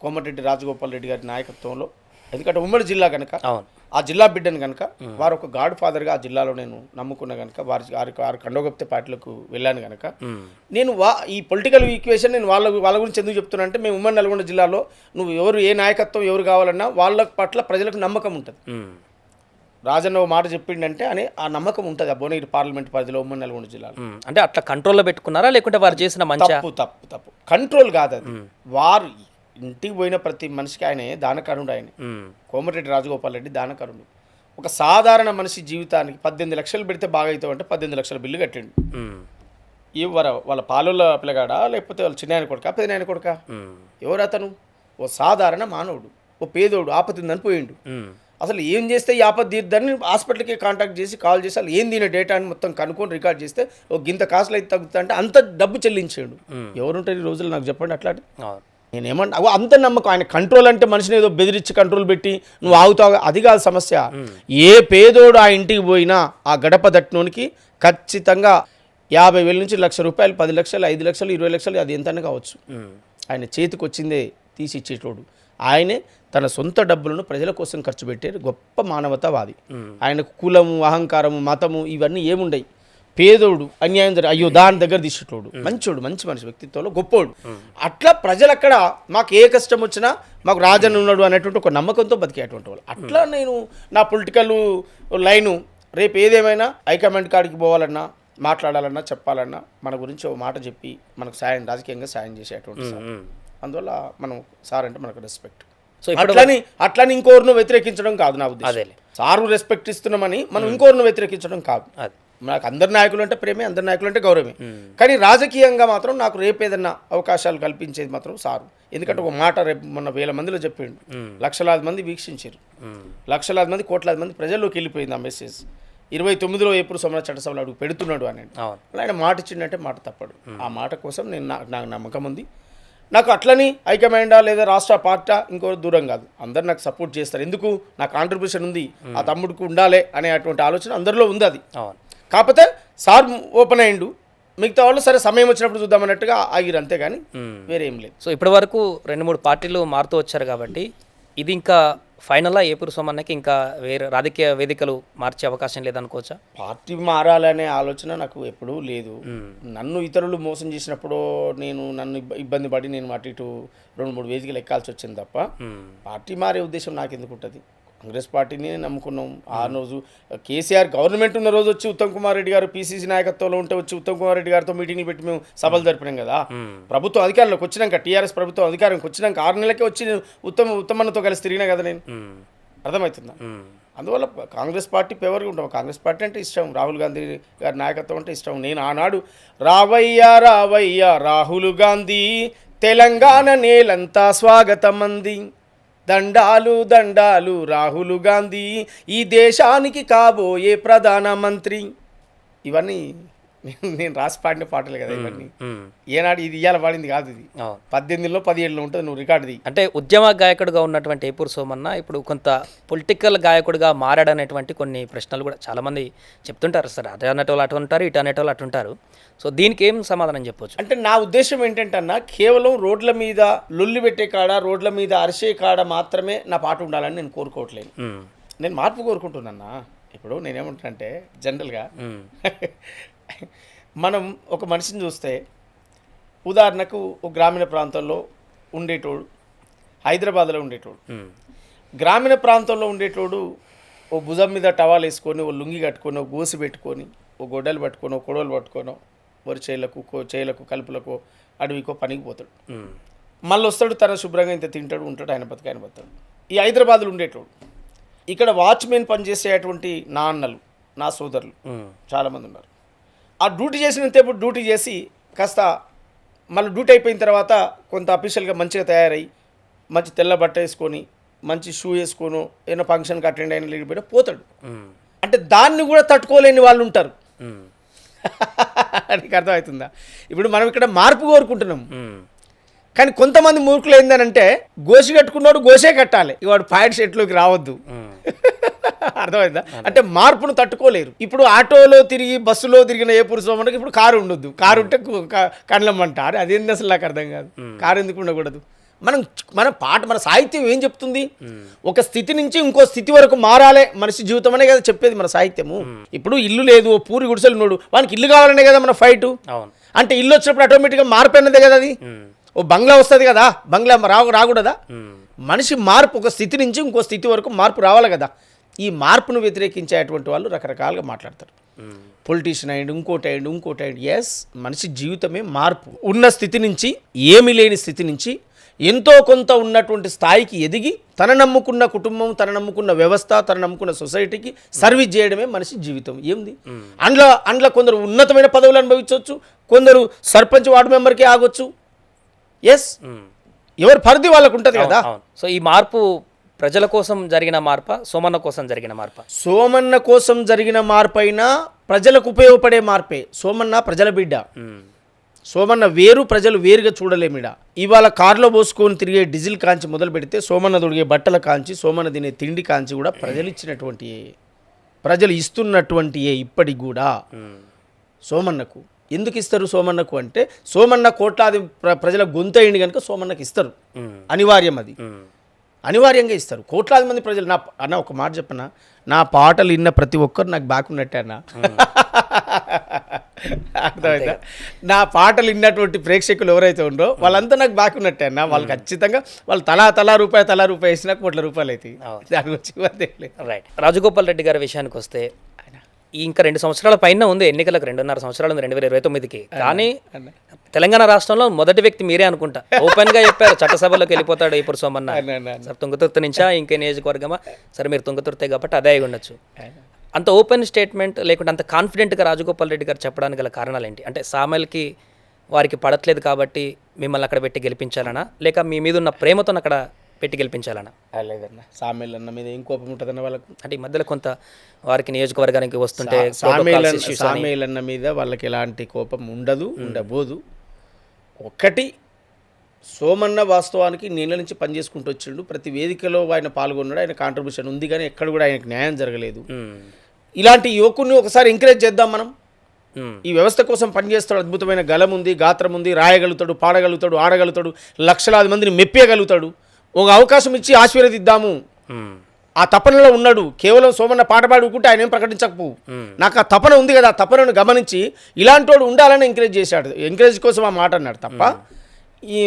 [SPEAKER 3] కోమటిరెడ్డి రాజగోపాల్ రెడ్డి గారి నాయకత్వంలో, ఎందుకంటే ఉమ్మడి జిల్లా కనుక, ఆ జిల్లా బిడ్డను కనుక, వారు ఒక గాడ్ ఫాదర్గా ఆ జిల్లాలో నేను నమ్ముకున్న కనుక, వారి కండోగప్తే పార్టీలకు వెళ్ళాను కనుక, నేను ఈ పొలిటికల్ ఈక్వేషన్ నేను వాళ్ళ గురించి ఎందుకు చెప్తున్నా అంటే, మేము ఉమ్మడి నల్గొండ జిల్లాలో నువ్వు ఎవరు ఏ నాయకత్వం ఎవరు కావాలన్నా వాళ్ళ పట్ల ప్రజలకు నమ్మకం ఉంటుంది. రాజన్న ఓ మాట చెప్పిండంటే అని ఆ నమ్మకం ఉంటుంది ఆ భువనగిరి పార్లమెంట్ పరిధిలో ఉమ్మడి నల్గొండ జిల్లాలో.
[SPEAKER 2] అంటే అట్లా కంట్రోల్లో పెట్టుకున్నారా, లేకుంటే వారు చేసిన మంచి
[SPEAKER 3] తప్పు కంట్రోల్ కాదు అది. వారు ఇంటికి పోయిన ప్రతి మనిషికి ఆయనే దానకరుడు. ఆయన కోమటిరెడ్డి రాజగోపాల్ రెడ్డి దానకరుడు. ఒక సాధారణ మనిషి జీవితానికి 18 లక్షలు పెడితే బాగా అవుతావు అంటే 18 లక్షల బిల్లు కట్టిండు. వాళ్ళ పాలుల పిల్లగాడా, లేకపోతే వాళ్ళ చిన్న కొడుక, పెద్ద కొడుక, ఎవరు అతను? ఓ సాధారణ మానవుడు, ఓ పేదోడు, ఆపతుందని పోయిండు. అసలు ఏం చేస్తే ఈ ఆపద తీర్దని హాస్పిటల్కి కాంటాక్ట్ చేసి కాల్ చేసి అసలు ఏం దీని డేటాని మొత్తం కనుక్కొని రికార్డ్ చేస్తే ఒక గింత కాసులు అయితే తగ్గుతా అంటే అంత డబ్బు చెల్లించాడు. ఎవరుంటారు ఈ రోజులు నాకు చెప్పండి అట్లాంటి. నేనేమంటా అంత నమ్మకం. ఆయన కంట్రోల్ అంటే మనిషిని ఏదో బెదిరించి కంట్రోల్ పెట్టి నువ్వు ఆగుతావు, అది కాదు సమస్య. ఏ పేదోడు ఆ ఇంటికి పోయినా ఆ గడప దట్టినోనికి ఖచ్చితంగా 50,000 నుంచి ₹1,00,000, 10 లక్షలు, 5 లక్షలు, 20 లక్షలు, అది ఎంతైనా కావచ్చు. ఆయన చేతికి వచ్చిందే తీసి ఇచ్చేటోడు. ఆయనే తన సొంత డబ్బులను ప్రజల కోసం ఖర్చు పెట్టే గొప్ప మానవతావాది. ఆయనకు కులము, అహంకారము, మతము ఇవన్నీ ఏముండయి. పేదోడు, అన్యాయం అయ్యో దాని దగ్గర తీసేటోడు, మంచోడు, మంచి మనిషి, వ్యక్తిత్వంలో గొప్పోడు. అట్లా ప్రజలు అక్కడ మాకు ఏ కష్టం వచ్చినా మాకు రాజన్న ఉన్నాడు అనేటువంటి ఒక నమ్మకంతో బతికేటువంటి వాళ్ళు. అట్లా నేను నా పొలిటికల్ లైను రేపు ఏదేమైనా హైకమాండ్ కాడికి పోవాలన్నా, మాట్లాడాలన్నా, చెప్పాలన్నా మన గురించి ఒక మాట చెప్పి మనకు సాయం, రాజకీయంగా సాయం చేసేటువంటి సార్. అందువల్ల మనం సార్ అంటే మనకు రెస్పెక్ట్.
[SPEAKER 2] సో
[SPEAKER 3] అట్లని ఇంకోరిని వ్యతిరేకించడం కాదు నా ఉద్దేశం. సారు రెస్పెక్ట్ ఇస్తున్నామని మనం ఇంకోరిని వ్యతిరేకించడం కాదు. నాకు అందరి నాయకులు అంటే ప్రేమే, అందరి నాయకులు అంటే గౌరవమే. కానీ రాజకీయంగా మాత్రం నాకు రేపు ఏదన్నా అవకాశాలు కల్పించేది మాత్రం సారు. ఎందుకంటే ఒక మాట రేపు మొన్న 1000 మందిలో చెప్పిండు, లక్షలాది మంది వీక్షించారు, లక్షలాది మంది, కోట్లాది మంది ప్రజల్లోకి వెళ్ళిపోయింది ఆ మెసేజ్. 29లో ఏప్రిల్ సోమన చట్టసభలో అడుగు పెడుతున్నాడు అని ఆయన మాట ఇచ్చిండంటే మాట తప్పడు. ఆ మాట కోసం నాకు నమ్మకం ఉంది. నాకు అట్లని హైకమాండా లేదా రాష్ట్ర పార్టీ ఇంకో దూరం కాదు, అందరు నాకు సపోర్ట్ చేస్తారు. ఎందుకు, నా కాంట్రిబ్యూషన్ ఉంది, ఆ తమ్ముడికి ఉండాలి అనే అటువంటి ఆలోచన అందరిలో ఉంది. అది కాకపోతే సార్ ఓపెన్ అయ్యిండు, మిగతా వాళ్ళు సరే సమయం వచ్చినప్పుడు చూద్దామన్నట్టుగా ఆగిరు, అంతేగాని వేరే ఏం లేదు.
[SPEAKER 2] సో ఇప్పటి వరకు 2-3 పార్టీలు మారుతూ వచ్చారు కాబట్టి ఇది ఇంకా ఫైనల్గా ఏపూరు సోమన్నకి ఇంకా వేరే రాజకీయ వేదికలు మార్చే అవకాశం లేదనుకోవచ్చా?
[SPEAKER 3] పార్టీ మారాలనే ఆలోచన నాకు ఎప్పుడూ లేదు. నన్ను ఇతరులు మోసం చేసినప్పుడు నన్ను ఇబ్బంది పడి నేను అటు ఇటు 2-3 వేదికలు ఎక్కాల్సి వచ్చింది తప్ప పార్టీ మారే ఉద్దేశం నాకు ఎందుకు ఉంటుంది. కాంగ్రెస్ పార్టీని నమ్ముకున్నాం. ఆ రోజు కేసీఆర్ గవర్నమెంట్ ఉన్న రోజు వచ్చి ఉత్తమ్ కుమార్ రెడ్డి గారు పీసీసీ నాయకత్వంలో ఉంటే వచ్చి ఉత్తమ్ కుమార్ రెడ్డి గారితో మీటింగ్లు పెట్టి మేము సభలు జరిపినాం కదా. ప్రభుత్వం అధికారంలోకి వచ్చినాక, టీఆర్ఎస్ ప్రభుత్వం అధికారంకి వచ్చినాక 6 నెలలకే వచ్చి నేను ఉత్తమన్నతో కలిసి తిరిగినా కదా నేను. అర్థమవుతుందా? అందువల్ల కాంగ్రెస్ పార్టీ ఫేవర్గా ఉంటాం. కాంగ్రెస్ పార్టీ అంటే ఇష్టం, రాహుల్ గాంధీ గారి నాయకత్వం అంటే ఇష్టం. నేను ఆనాడు రావయ్యా రావయ్యా రాహుల్ గాంధీ, తెలంగాణ నేలంతా స్వాగతం అంది, దండాలు దండాలు రాహుల్ గాంధీ, ఈ దేశానికి కాబోయే ప్రధానమంత్రి. ఇవన్నీ నేను రాసి పాడిన పాటలు కదా ఇవన్నీ. ఏనాడు ఇది ఇవాళ పాడింది కాదు, ఇది 18లో 17లో ఉంటుంది. నువ్వు రికార్డుది.
[SPEAKER 2] అంటే ఉద్యమ గాయకుడిగా ఉన్నటువంటి ఏపూరు సోమన్న ఇప్పుడు కొంత పొలిటికల్ గాయకుడిగా మారాడనేటువంటి కొన్ని ప్రశ్నలు కూడా చాలామంది చెప్తుంటారు. సార్ అటు అనేటోళ్ళు అటు ఉంటారు, ఇటు అనేటోళ్ళు అటు ఉంటారు. సో దీనికి ఏం సమాధానం చెప్పొచ్చు?
[SPEAKER 3] అంటే నా ఉద్దేశం ఏంటంటే అన్న, కేవలం రోడ్ల మీద లొల్లి పెట్టే కాడ, రోడ్ల మీద అరిసే కాడ మాత్రమే నా పాట ఉండాలని నేను కోరుకోవట్లేదు. నేను మార్పు కోరుకుంటున్నా. ఇప్పుడు నేనేమంటానంటే జనరల్గా మనం ఒక మనిషిని చూస్తే, ఉదాహరణకు ఒక గ్రామీణ ప్రాంతంలో ఉండేటోడు, హైదరాబాద్లో ఉండేటోడు, గ్రామీణ ప్రాంతంలో ఉండేటోడు ఓ భుజం మీద టవాల్ వేసుకొని, ఓ లుంగి కట్టుకొని, ఓ గోసి పెట్టుకొని, ఓ గొడ్డలు పట్టుకొని, ఓ కొడవలు పట్టుకొని వరి చేలకు కలుపులకు అడవికో పనికి పోతాడు. మళ్ళీ వస్తాడు, తన శుభ్రంగా ఇంత తింటాడు, ఉంటాడు, ఆయన బతాడు. ఈ హైదరాబాద్లో ఉండేటోడు, ఇక్కడ వాచ్మెన్ పనిచేసేటువంటి నా అన్నలు, నా సోదరులు చాలామంది ఉన్నారు. ఆ డ్యూటీ చేసినంతసేపు డ్యూటీ చేసి కాస్త మళ్ళీ డ్యూటీ అయిపోయిన తర్వాత కొంత అఫీషియల్గా మంచిగా తయారై, మంచి తెల్ల బట్ట వేసుకొని, మంచి షూ వేసుకొని, ఏదైనా ఫంక్షన్కి అటెండ్ అయిన లేకపోయినా పోతాడు. అంటే దాన్ని కూడా తట్టుకోలేని వాళ్ళు ఉంటారు. నీకు అర్థమవుతుందా? ఇప్పుడు మనం ఇక్కడ మార్పు కోరుకుంటున్నాం, కానీ కొంతమంది మూర్ఖులు ఏందనంటే, గోసి కట్టుకున్నాడు గోసే కట్టాలి, వాడు పాయింట్ షర్ట్లోకి రావద్దు. అర్థమైందా? అంటే మార్పును తట్టుకోలేరు. ఇప్పుడు ఆటోలో తిరిగి బస్సులో తిరిగిన ఏపూరు సోమన్నకి ఇప్పుడు కారు ఉండొద్దు. కారు ఉంటే కండ్లమ్మంటారు. అదేంది అసలు నాకు అర్థం కాదు. కారు ఎందుకు ఉండకూడదు? మన సాహిత్యం ఏం చెప్తుంది? ఒక స్థితి నుంచి ఇంకో స్థితి వరకు మారాలే మనిషి జీవితం అనే కదా చెప్పేది మన సాహిత్యము. ఇప్పుడు ఇల్లు లేదు, ఓ పూరి గుడిసెలు ఉన్నాడు, వానికి ఇల్లు కావాలనే కదా మన ఫైట్. అంటే ఇల్లు వచ్చినప్పుడు ఆటోమేటిక్గా మార్పు అన్నదే కదా అది. ఓ బంగ్లా వస్తుంది కదా, బంగ్లా రాకూడదా? మనిషి మార్పు, ఒక స్థితి నుంచి ఇంకో స్థితి వరకు మార్పు రావాలి కదా. ఈ మార్పును వ్యతిరేకించేటువంటి వాళ్ళు రకరకాలుగా మాట్లాడతారు. పొలిటీషియన్ అయ్యండి, ఇంకోటి అయ్యండి. ఎస్, మనిషి జీవితమే మార్పు. ఉన్న స్థితి నుంచి, ఏమీ లేని స్థితి నుంచి ఎంతో కొంత ఉన్నటువంటి స్థాయికి ఎదిగి, తన నమ్ముకున్న కుటుంబం, తన నమ్ముకున్న వ్యవస్థ, తన నమ్ముకున్న సొసైటీకి సర్వీస్ చేయడమే మనిషి జీవితం. ఏంది అందులో కొందరు ఉన్నతమైన పదవులు అనుభవించవచ్చు, కొందరు సర్పంచ్ వార్డు మెంబర్కి ఆగొచ్చు. ఎస్, ఎవరి పరిధి వాళ్ళకు ఉంటుంది కదా.
[SPEAKER 2] సో ఈ మార్పు ప్రజల కోసం జరిగిన మార్పా, సోమన్న కోసం జరిగిన మార్పా?
[SPEAKER 3] సోమన్న కోసం జరిగిన మార్పు అయినా ప్రజలకు ఉపయోగపడే మార్పే. సోమన్న ప్రజల బిడ్డ. సోమన్న వేరు, ప్రజలు వేరుగా చూడలేమిడ. ఇవాళ కారులో పోసుకొని తిరిగే డీజిల్ కాంచి మొదలు పెడితే, సోమన్న దొడిగే బట్టల కాంచి, సోమన్న తినే తిండి కాంచి కూడా ప్రజలు ఇచ్చినటువంటి, ప్రజలు ఇస్తున్నటువంటి ఇప్పటికి కూడా సోమన్నకు ఎందుకు ఇస్తారు సోమన్నకు అంటే సోమన్న కోట్లాది ప్రజల గొంతయింది కనుక సోమన్నకి ఇస్తారు, అనివార్యం అది, అనివార్యంగా ఇస్తారు. కోట్లాది మంది ప్రజలు అన్న ఒక మాట చెప్పనా, నా పాటలు విన్న ప్రతి ఒక్కరు నాకు బ్యాక్ ఉన్నట్టే అన్న. అర్థమైందా? నా పాటలు విన్నటువంటి ప్రేక్షకులు ఎవరైతే ఉండో వాళ్ళంతా నాకు బ్యాక్ ఉన్నట్టే అన్న. వాళ్ళు ఖచ్చితంగా వాళ్ళు తలా రూపాయి వేసినా కోట్ల రూపాయలు అవుతాయి. దాని గురించి
[SPEAKER 2] రైట్. రాజగోపాల్ రెడ్డి గారి విషయానికి వస్తే ఇంకా 2 సంవత్సరాల పైన ఉంది ఎన్నికలకు, 2.5 సంవత్సరాలు ఉంది 2029కి. కానీ తెలంగాణ రాష్ట్రంలో మొదటి వ్యక్తి మీరే అనుకుంటా. ఓపెన్ గా చెప్పారు చట్టసభలోకి వెళ్ళిపోతాడు ఇప్పుడు సోమన్న. తుంగతుర్తి నుంచా ఇంకే నియోజకవర్గమా? సరే మీరు తుంగతుర్తే కాబట్టి అదే అయి ఉండొచ్చు. అంత ఓపెన్ స్టేట్మెంట్ లేకుంటే అంత కాన్ఫిడెంట్గా రాజగోపాల్ రెడ్డి గారు చెప్పడానికి గల కారణాలు ఏంటి? అంటే సామెల్కి వారికి పడట్లేదు కాబట్టి మిమ్మల్ని అక్కడ పెట్టి గెలిపించాలనా, లేక మీ మీద ఉన్న ప్రేమతో అక్కడ పెట్టి గెలిపించాలనా?
[SPEAKER 3] లేదన్న, సామేల్ అన్న మీద ఏం కోపం ఉంటుందన్న వాళ్ళకు.
[SPEAKER 2] అంటే ఈ మధ్యలో కొంత వారికి నియోజకవర్గానికి వస్తుంటే
[SPEAKER 3] సామేల్ అన్న మీద వాళ్ళకి ఎలాంటి కోపం ఉండదు, ఉండబోదు. ఒక్కటి, సోమన్న వాస్తవానికి నీళ్ళ నుంచి పనిచేసుకుంటూ వచ్చిండు. ప్రతి వేదికలో ఆయన పాల్గొన్నాడు, ఆయన కాంట్రిబ్యూషన్ ఉంది, కానీ ఎక్కడ కూడా ఆయనకు న్యాయం జరగలేదు. ఇలాంటి యువకుడిని ఒకసారి ఎంకరేజ్ చేద్దాం మనం. ఈ వ్యవస్థ కోసం పనిచేస్తాడు, అద్భుతమైన గలం ఉంది, గాత్రం ఉంది, రాయగలుగుతాడు, పాడగలుగుతాడు, ఆడగలుగుతాడు, లక్షలాది మందిని మెప్పియగలుగుతాడు. ఒక అవకాశం ఇచ్చి ఆశీర్వదిద్దాము. ఆ తపనలో ఉన్నాడు. కేవలం సోమన్న పాట పాడుకుంటే ఆయన ఏం ప్రకటించకపోవు. నాకు ఆ తపన ఉంది కదా, ఆ తపనను గమనించి ఇలాంటి వాడు ఉండాలని ఎంకరేజ్ చేశాడు. ఎంకరేజ్ కోసం ఆ మాట అన్నాడు తప్ప ఈ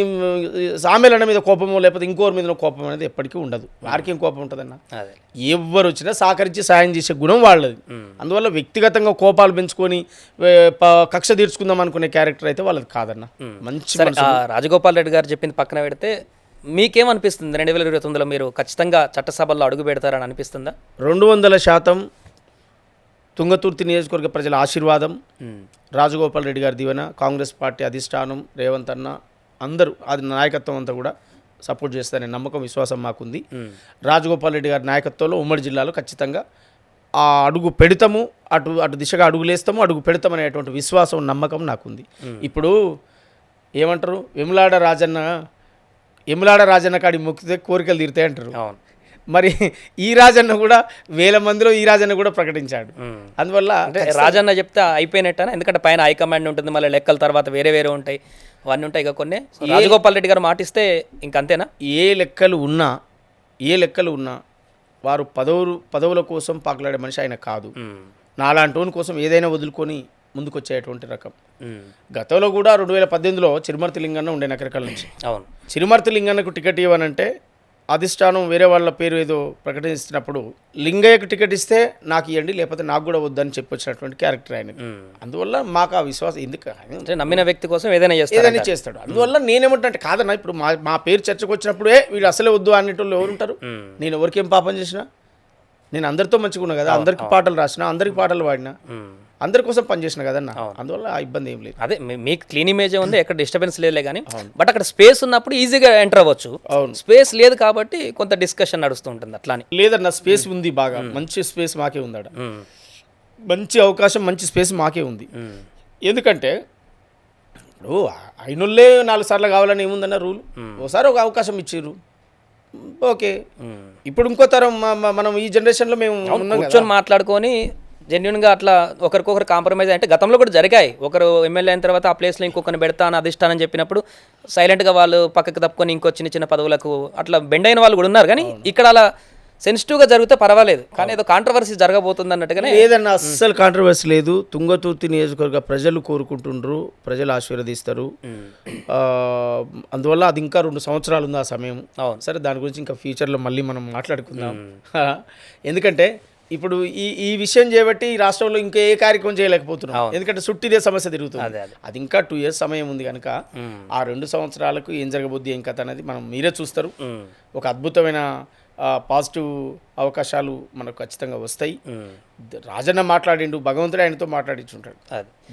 [SPEAKER 3] సామెలన్న మీద కోపమో లేకపోతే ఇంకోరి మీద కోపం అనేది ఎప్పటికీ ఉండదు. వారికి ఏం కోపం ఉంటుందన్న? ఎవరు వచ్చినా సహకరించి సాయం చేసే గుణం వాళ్ళది. అందువల్ల వ్యక్తిగతంగా కోపాలు పెంచుకొని కక్ష తీర్చుకుందాం అనుకునే క్యారెక్టర్ అయితే వాళ్ళది కాదన్న. మంచి
[SPEAKER 2] రాజగోపాల్ రెడ్డి గారు చెప్పింది పక్కన పెడితే మీకేమనిపిస్తుంది? 2029లో మీరు ఖచ్చితంగా చట్టసభల్లో అడుగు పెడతారని అనిపిస్తుందా?
[SPEAKER 3] 200% తుంగతుర్తి నియోజకవర్గ ప్రజల ఆశీర్వాదం, రాజగోపాల్ రెడ్డి గారి దీవెన, కాంగ్రెస్ పార్టీ అధిష్టానం, రేవంత్ అన్న అందరూ అది నాయకత్వం అంతా కూడా సపోర్ట్ చేస్తారనే నమ్మకం, విశ్వాసం మాకుంది. రాజగోపాల్ రెడ్డి గారి నాయకత్వంలో ఉమ్మడి జిల్లాలో ఖచ్చితంగా ఆ అడుగు పెడతాము, అటు దిశగా అడుగులేస్తాము, అడుగు పెడతామనేటువంటి విశ్వాసం, నమ్మకం నాకుంది. ఇప్పుడు ఏమంటారు, ఎములాడ రాజన్న కాడి మొక్కితే కోరికలు తీరుతాయి అంటారు. మరి ఈ రాజన్న కూడా 1000 మందిలో ఈ రాజన్న కూడా ప్రకటించాడు. అందువల్ల
[SPEAKER 2] రాజన్న చెప్తే అయిపోయినట్టనా? ఎందుకంటే పైన హైకమాండ్ ఉంటుంది, మళ్ళీ లెక్కల తర్వాత వేరే ఉంటాయి, అవన్నీ ఉంటాయి ఇక కొన్ని. రాజగోపాల్ రెడ్డి గారు మాటిస్తే ఇంకంతేనా? ఏ లెక్కలు
[SPEAKER 3] ఉన్నా వారు పదవుల కోసం పాకులాడే మనిషి ఆయన కాదు. నాలాంటి కోసం ఏదైనా వదులుకొని ముందుకొచ్చేటువంటి రకం. గతంలో కూడా 2018లో చిరుమర్తి లింగన్న ఉండే నకరికల్ నుంచి.
[SPEAKER 2] అవును,
[SPEAKER 3] చిరుమర్తి లింగన్నకు టికెట్ ఇవ్వనంటే అధిష్టానం వేరే వాళ్ళ పేరు ఏదో ప్రకటిస్తున్నప్పుడు లింగయ్యకు టికెట్ ఇస్తే నాకు ఇవ్వండి, లేకపోతే నాకు కూడా వద్దని చెప్పొచ్చినటువంటి క్యారెక్టర్ ఆయన. అందువల్ల మాకు ఆ విశ్వాసం, ఎందుకు
[SPEAKER 2] నమ్మిన వ్యక్తి కోసం ఏదైనా
[SPEAKER 3] చేస్తాడు. అందువల్ల నేనేమంటే కాదన్నా, ఇప్పుడు మా పేరు చర్చకు వచ్చినప్పుడు వీళ్ళు అసలే వద్దు అనేటోళ్ళు ఎవరుంటారు? నేను ఎవరికేం పాపం చేసినా, నేను అందరితో మంచిగా ఉన్నా కదా, అందరికి పాటలు రాసిన, అందరికి పాటలు పాడినా, అందరి కోసం పనిచేసిన కదన్న. అందువల్ల ఆ ఇబ్బంది ఏం లేదు.
[SPEAKER 2] అదే మీకు క్లీన్ ఇమేజ్ ఉంది, ఎక్కడ డిస్టర్బెన్స్ లేదులే. కానీ బట్ అక్కడ స్పేస్ ఉన్నప్పుడు ఈజీగా ఎంటర్ అవ్వచ్చు. స్పేస్ లేదు కాబట్టి కొంత డిస్కషన్ నడుస్తూ ఉంటుంది. అట్లానే
[SPEAKER 3] లేదన్న, స్పేస్ ఉంది, బాగా మంచి స్పేస్ మాకే ఉంది. మంచి అవకాశం, మంచి స్పేస్ మాకే ఉంది. ఎందుకంటే ఇప్పుడు అయినోళ్ళే 4 సార్లు కావాలని ఏముందన్న రూల్. ఒకసారి ఒక అవకాశం ఇచ్చిర్రు, ఓకే. ఇప్పుడు ఇంకో తరం మనం ఈ జనరేషన్లో మేము
[SPEAKER 2] కూర్చొని మాట్లాడుకొని జెన్యున్గా అట్లా ఒకరికొకరు కాంప్రమైజ్ అంటే గతంలో కూడా జరిగాయి. ఒకరు ఎమ్మెల్యే అయిన తర్వాత ఆ ప్లేస్లో ఇంకొకరిని పెడతా అని అధిష్టానం చెప్పినప్పుడు సైలెంట్గా వాళ్ళు పక్కకు తప్పుకొని ఇంకో చిన్న పదవులకు అట్లా బెండ్ అయిన వాళ్ళు కూడా ఉన్నారు. కానీ ఇక్కడ అలా సెన్సిటివ్గా జరిగితే పర్వాలేదు, కానీ ఏదో కాంట్రవర్సీ జరగబోతుంది అన్నట్టుగానే.
[SPEAKER 3] ఏదన్నా అస్సలు కాంట్రవర్సీ లేదు. తుంగతుర్తి నియోజకవర్గ ప్రజలు కోరుకుంటుండ్రు, ప్రజలు ఆశీర్వదిస్తారు. అందువల్ల అది ఇంకా 2 సంవత్సరాలు ఉంది ఆ సమయం. సరే, దాని గురించి ఇంకా ఫ్యూచర్లో మళ్ళీ మనం మాట్లాడుకుందాం. ఎందుకంటే ఇప్పుడు ఈ విషయం చేయబట్టి ఈ రాష్ట్రంలో ఇంకా ఏ కార్యక్రమం చేయలేకపోతున్నాం. ఎందుకంటే చుట్టిదే సమస్య తిరుగుతుంది. అది ఇంకా 2 years సమయం ఉంది కనుక ఆ 2 సంవత్సరాలకు ఏం జరగబోద్ది, ఏం కథ అనేది మనం మీరే చూస్తారు. ఒక అద్భుతమైన పాజిటివ్ అవకాశాలు మనకు ఖచ్చితంగా వస్తాయి. రాజన్న మాట్లాడిండు, భగవంతుడు ఆయనతో మాట్లాడించుంటాడు,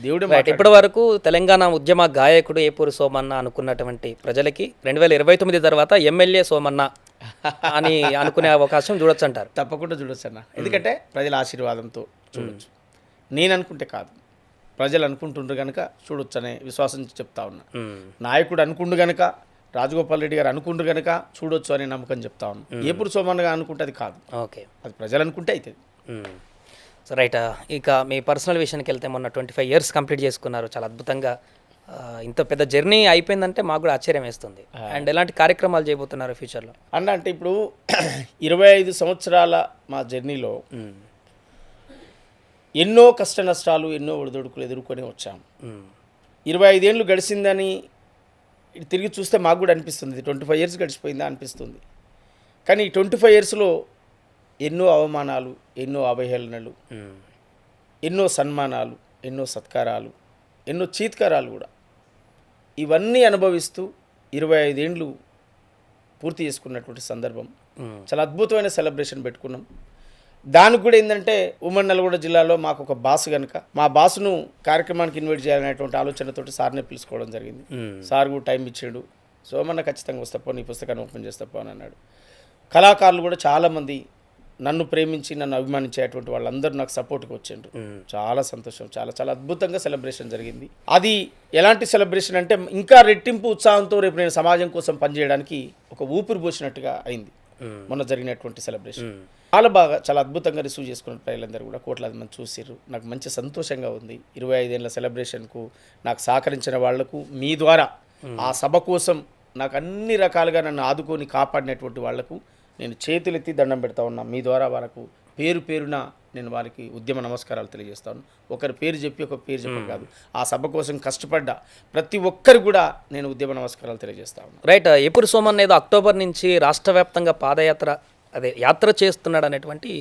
[SPEAKER 3] దేవుడు.
[SPEAKER 2] ఇప్పటి వరకు తెలంగాణ ఉద్యమ గాయకుడు ఏపూరు సోమన్న అనుకున్నటువంటి ప్రజలకి 2029 తర్వాత ఎమ్మెల్యే సోమన్న అని అనుకునే అవకాశం చూడొచ్చు అంటారు?
[SPEAKER 3] తప్పకుండా చూడొచ్చు అన్న. ఎందుకంటే ప్రజల ఆశీర్వాదంతో చూడొచ్చు. నేను అనుకుంటే కాదు, ప్రజలు అనుకుంటుండ్రు కనుక చూడొచ్చు అనే విశ్వాసం చెప్తా ఉన్నా. నాయకుడు అనుకుండు కనుక, రాజగోపాల్ రెడ్డి గారు అనుకుండ్రు కనుక చూడొచ్చు అనే నమ్మకం చెప్తా ఉన్నాను. ఏపూరు సోమన్నగా అనుకుంటే అది కాదు,
[SPEAKER 2] ఓకే,
[SPEAKER 3] అది ప్రజలు అనుకుంటే అవుతుంది.
[SPEAKER 2] సో రైట్, ఇక మీ పర్సనల్ విషయానికి వెళ్తే మొన్న 25 ఇయర్స్ కంప్లీట్ చేసుకున్నారు, చాలా అద్భుతంగా. ఇంత పెద్ద జర్నీ అయిపోయిందంటే మాకు కూడా ఆశ్చర్యం వేస్తుంది. అండ్ ఎలాంటి కార్యక్రమాలు చేయబోతున్నారు ఫ్యూచర్లో?
[SPEAKER 3] అంటే ఇప్పుడు 25 సంవత్సరాల మా జర్నీలో ఎన్నో కష్ట నష్టాలు, ఎన్నో ఒడిదొడుకులు ఎదుర్కొని వచ్చాం. 25 ఏళ్ళు గడిచిందని ఇటు తిరిగి చూస్తే మాకు కూడా అనిపిస్తుంది 25 ఇయర్స్ గడిచిపోయిందా అనిపిస్తుంది. కానీ ఈ 25 ఇయర్స్లో ఎన్నో అవమానాలు, ఎన్నో అవహేళనలు, ఎన్నో సన్మానాలు, ఎన్నో సత్కారాలు, ఎన్నో చీత్కారాలు కూడా, ఇవన్నీ అనుభవిస్తూ 25 ఏండ్లు పూర్తి చేసుకున్నటువంటి సందర్భం. చాలా అద్భుతమైన సెలబ్రేషన్ పెట్టుకున్నాం. దానికి కూడా ఏంటంటే ఉమ్మడి నల్గొండ జిల్లాలో మాకు ఒక బాస్ కనుక మా బాసును కార్యక్రమానికి ఇన్వైట్ చేయాలనేటువంటి ఆలోచనతోటి సార్నే పిలుచుకోవడం జరిగింది. సార్ కూడా టైం ఇచ్చాడు. సోమన్న ఖచ్చితంగా వస్తాపో, నీ పుస్తకాన్ని ఓపెన్ చేస్తాపో అని అన్నాడు. కళాకారులు కూడా చాలామంది నన్ను ప్రేమించి నన్ను అభిమానించేటువంటి వాళ్ళందరూ నాకు సపోర్ట్గా వచ్చిండ్రు. చాలా సంతోషం, చాలా చాలా అద్భుతంగా సెలబ్రేషన్ జరిగింది. అది ఎలాంటి సెలబ్రేషన్ అంటే ఇంకా రెట్టింపు ఉత్సాహంతో రేపు నేను సమాజం కోసం పనిచేయడానికి ఒక ఊపిరి పోసినట్టుగా అయింది మొన్న జరిగినటువంటి సెలబ్రేషన్. చాలా బాగా, చాలా అద్భుతంగా రిసీవ్ చేసుకున్న ప్రజలందరూ కూడా కోట్లాది మంది చూసిర్రు. నాకు మంచి సంతోషంగా ఉంది. 25 ఏళ్ళ సెలబ్రేషన్కు నాకు సహకరించిన వాళ్లకు, మీ ద్వారా ఆ సభ కోసం నాకు అన్ని రకాలుగా నన్ను ఆదుకొని కాపాడినటువంటి వాళ్లకు నేను చేతులెత్తి దండం పెడతా ఉన్నా. మీ ద్వారా వాళ్ళకు పేరు పేరున నేను వారికి ఉద్యమ నమస్కారాలు తెలియజేస్తాను. ఒకరి పేరు చెప్పి ఒక పేరు చెప్పడం కాదు, ఆ సభ కోసం కష్టపడ్డ ప్రతి ఒక్కరు కూడా నేను ఉద్యమ నమస్కారాలు తెలియజేస్తాను.
[SPEAKER 2] రైట్, ఎప్పుడు సోమన్ ఏదో అక్టోబర్ నుంచి రాష్ట్ర వ్యాప్తంగా పాదయాత్ర, అదే యాత్ర చేస్తున్నాడు అనేటువంటి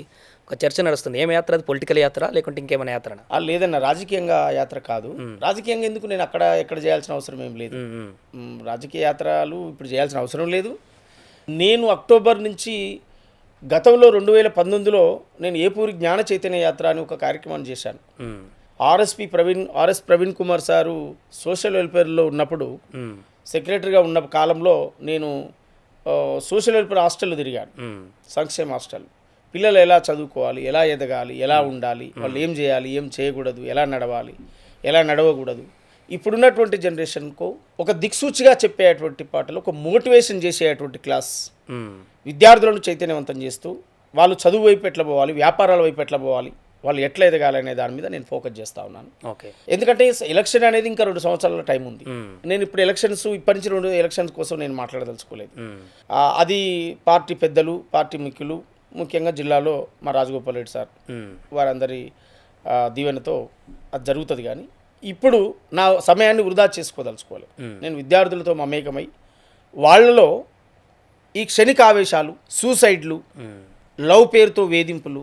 [SPEAKER 2] ఒక చర్చ నడుస్తుంది. ఏం యాత్ర అది? పొలిటికల్ యాత్ర లేకుంటే ఇంకేమైనా యాత్ర?
[SPEAKER 3] లేదన్న, రాజకీయంగా యాత్ర కాదు. రాజకీయంగా ఎందుకు, నేను ఎక్కడ చేయాల్సిన అవసరం ఏం లేదు. రాజకీయ యాత్రలు ఇప్పుడు చేయాల్సిన అవసరం లేదు. నేను అక్టోబర్ నుంచి గతంలో 2019లో నేను ఏపూరి జ్ఞాన చైతన్య యాత్ర అని ఒక కార్యక్రమాన్ని చేశాను. RS Praveen Kumar sir social వెల్ఫేర్లో ఉన్నప్పుడు, సెక్రటరీగా ఉన్న కాలంలో నేను సోషల్ వెల్ఫేర్ హాస్టల్లో తిరిగాను. సంక్షేమ హాస్టల్. పిల్లలు ఎలా చదువుకోవాలి, ఎలా ఎదగాలి, ఎలా ఉండాలి, వాళ్ళు ఏం చేయాలి, ఏం చేయకూడదు, ఎలా నడవాలి, ఎలా నడవకూడదు, ఇప్పుడున్నటువంటి జనరేషన్కు ఒక దిక్సూచిగా చెప్పేటువంటి పాటలు, ఒక మోటివేషన్ చేసేటువంటి క్లాస్, విద్యార్థులను చైతన్యవంతం చేస్తూ వాళ్ళు చదువు వైపు ఎట్లా పోవాలి, వ్యాపారాల వైపు ఎట్లా పోవాలి, వాళ్ళు ఎట్లా ఎదగాలనే దాని మీద నేను ఫోకస్ చేస్తూ ఉన్నాను. ఎందుకంటే ఎలక్షన్ అనేది ఇంకా 2 సంవత్సరాల టైం ఉంది. నేను ఇప్పుడు ఇప్పటి నుంచి 2 ఎలక్షన్స్ కోసం నేను మాట్లాడదలుచుకోలేదు. అది పార్టీ పెద్దలు, పార్టీ ముఖ్యులు, ముఖ్యంగా జిల్లాలో మా రాజగోపాల్ రెడ్డి సార్ వారందరి దీవెనతో అది జరుగుతుంది. కానీ ఇప్పుడు నా సమయాన్ని వృధా చేసుకోదలుచుకోలేదు. నేను విద్యార్థులతో మమేకమై వాళ్ళలో ఈ క్షణిక ఆవేశాలు, సూసైడ్లు, లవ్ పేరుతో వేధింపులు,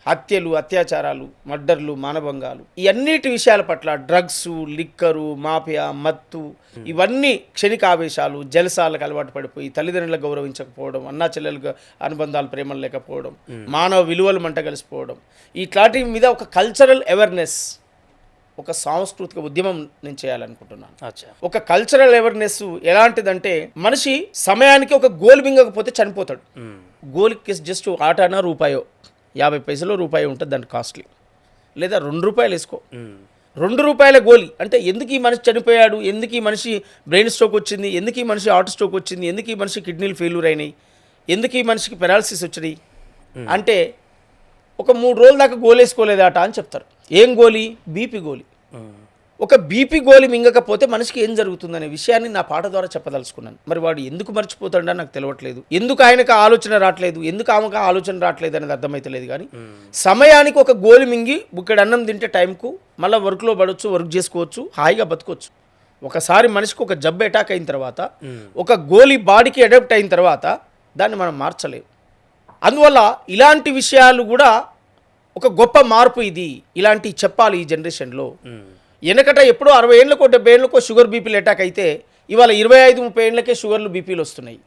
[SPEAKER 3] హత్యలు, అత్యాచారాలు, మర్డర్లు, మానభంగాలు, ఈ అన్నిటి విషయాల పట్ల, డ్రగ్స్, లిక్కరు, మాఫియా, మత్తు, ఇవన్నీ క్షణిక ఆవేశాలు, జలసాలకు అలవాటు పడిపోయి తల్లిదండ్రులకు గౌరవించకపోవడం, అన్నా చెల్లెలకు అనుబంధాలు, ప్రేమలు లేకపోవడం, మానవ విలువలు మంట కలిసిపోవడం, ఇట్లాంటి మీద ఒక కల్చరల్ అవేర్నెస్, ఒక సాంస్కృతిక ఉద్యమం నేను చేయాలనుకుంటున్నాను. ఒక కల్చరల్ అవేర్నెస్ ఎలాంటిదంటే, మనిషి సమయానికి ఒక గోల్ మింగకపోతే చనిపోతాడు. గోల్కి జస్ట్ ఆటానా రూపాయో, 50 పైసలు రూపాయి ఉంటుంది దాని కాస్ట్లీ, లేదా 2 రూపాయలు వేసుకో, 2 రూపాయల గోలి అంటే ఎందుకు ఈ మనిషి చనిపోయాడు, ఎందుకు ఈ మనిషి బ్రెయిన్ స్ట్రోక్ వచ్చింది, ఎందుకు ఈ మనిషి హార్ట్ స్ట్రోక్ వచ్చింది, ఎందుకు ఈ మనిషి కిడ్నీలు ఫెయిల్యూర్ అయినాయి, ఎందుకు ఈ మనిషికి పెరాలసిస్ వచ్చినాయి అంటే ఒక 3 రోజుల దాకా గోలు వేసుకోలేదాట అని చెప్తారు. ఏం గోలి? బీపీ గోలి. ఒక బీపీ గోలి మింగకపోతే మనిషికి ఏం జరుగుతుందనే విషయాన్ని నా పాట ద్వారా చెప్పదలుచుకున్నాను. మరి వాడు ఎందుకు మర్చిపోతాడని నాకు తెలియట్లేదు, ఎందుకు ఆయనకు ఆలోచన రావట్లేదు, ఎందుకు ఆమెకు ఆలోచన రావట్లేదు అనేది అర్థమైతలేదు. కానీ సమయానికి ఒక గోలి మింగి బుక్కడి అన్నం తింటే టైంకు మళ్ళీ వర్క్లో పడవచ్చు, వర్క్ చేసుకోవచ్చు, హాయిగా బతకొచ్చు. ఒకసారి మనిషికి ఒక జబ్బు అటాక్ అయిన తర్వాత, ఒక గోలి బాడీకి అడాప్ట్ అయిన తర్వాత దాన్ని మనం మార్చలేము. అందువల్ల ఇలాంటి విషయాలు కూడా ఒక గొప్ప మార్పు. ఇది ఇలాంటివి చెప్పాలి ఈ జనరేషన్లో. వెనకట ఎప్పుడో 60 ఏళ్ళకో 70 ఏళ్ళకో షుగర్ బీపీలు అటాక్ అయితే ఇవాళ 25-30 ఏళ్ళకే షుగర్లు బీపీలు వస్తున్నాయి.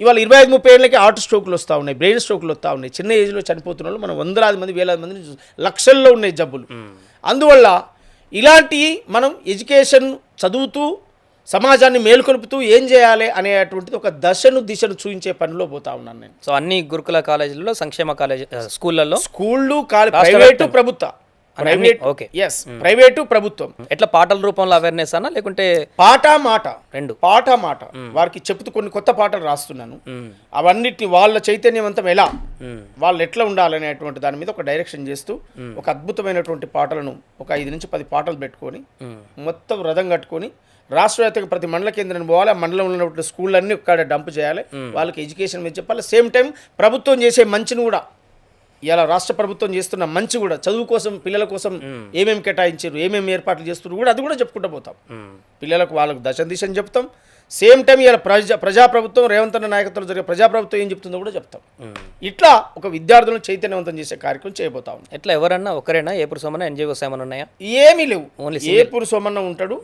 [SPEAKER 3] ఇవాళ 25-30 ఏళ్ళకే హార్ట్ స్ట్రోక్లు వస్తూ ఉన్నాయి, బ్రెయిన్ స్ట్రోక్లు వస్తూ ఉన్నాయి. చిన్న ఏజ్లో చనిపోతున్న వాళ్ళు మనం వందలాది మంది, వేలాది మంది, లక్షల్లో ఉన్నాయి జబ్బులు. అందువల్ల ఇలాంటి మనం ఎడ్యుకేషన్ చదువుతూ సమాజాన్ని మేల్కొల్పుతూ ఏం చేయాలి అనేటువంటిది ఒక దిశను చూపించే పనిలో పోతా ఉన్నాను నేను.
[SPEAKER 2] సో అన్ని గురుకుల కాలేజీలలో, సంక్షేమ కాలేజీ, స్కూళ్ళల్లో,
[SPEAKER 3] ప్రైవేటు ప్రభుత్వ ప్రైవేట్
[SPEAKER 2] ఓకే.
[SPEAKER 3] ఎస్ ప్రైవేటు ప్రభుత్వం
[SPEAKER 2] ఎట్లా పాటల రూపంలో అవేర్నెస్ అన్నా లేకుంటే
[SPEAKER 3] పాట మాట
[SPEAKER 2] రెండు
[SPEAKER 3] పాట మాట వారికి చెప్తూ కొన్ని కొత్త పాటలు రాస్తున్నాను. అవన్నిటిని వాళ్ళ చైతన్యవంతం ఎలా వాళ్ళు ఎట్లా ఉండాలనేటువంటి దాని మీద ఒక డైరెక్షన్ చేస్తూ ఒక అద్భుతమైనటువంటి పాటలను ఒక 5 నుంచి 10 పాటలు పెట్టుకొని మొత్తం రథం కట్టుకొని రాష్ట్ర వ్యాప్తంగా ప్రతి మండల కేంద్రాన్ని పోవాలి. ఆ మండలంలో ఉన్నటువంటి స్కూళ్ళన్నీ ఒక్కడ డంప్ చేయాలి. వాళ్ళకి ఎడ్యుకేషన్ మీద చెప్పాలి. సేమ్ టైం ప్రభుత్వం చేసే మంచిని కూడా ఇలా రాష్ట్ర ప్రభుత్వం చేస్తున్న మంచి కూడా చదువు కోసం పిల్లల కోసం ఏమేమి కేటాయించారు ఏమేమి ఏర్పాట్లు చేస్తున్నారు కూడా అది కూడా చెప్పుకుంటూ పోతాం. పిల్లలకు వాళ్ళకు దిశని చెప్తాం. సేమ్ టైం ఇలా ప్రజాప్రభుత్వం రేవంత్ అన్న నాయకత్వంలో జరిగే ప్రజాప్రభుత్వం ఏం చెప్తుందో కూడా చెప్తాం. ఇట్లా ఒక విద్యార్థులను చైతన్యవంతం చేసే కార్యక్రమం చేయబోతాం.
[SPEAKER 2] ఎట్లా ఎవరన్నా ఒకరేనా ఏపూరు సోమన్న ఎన్జిఓస్ ఏమైనా ఉన్నాయా?
[SPEAKER 3] ఏమీ లేవు. ఏపూరు సోమన్న ఉంటాడు.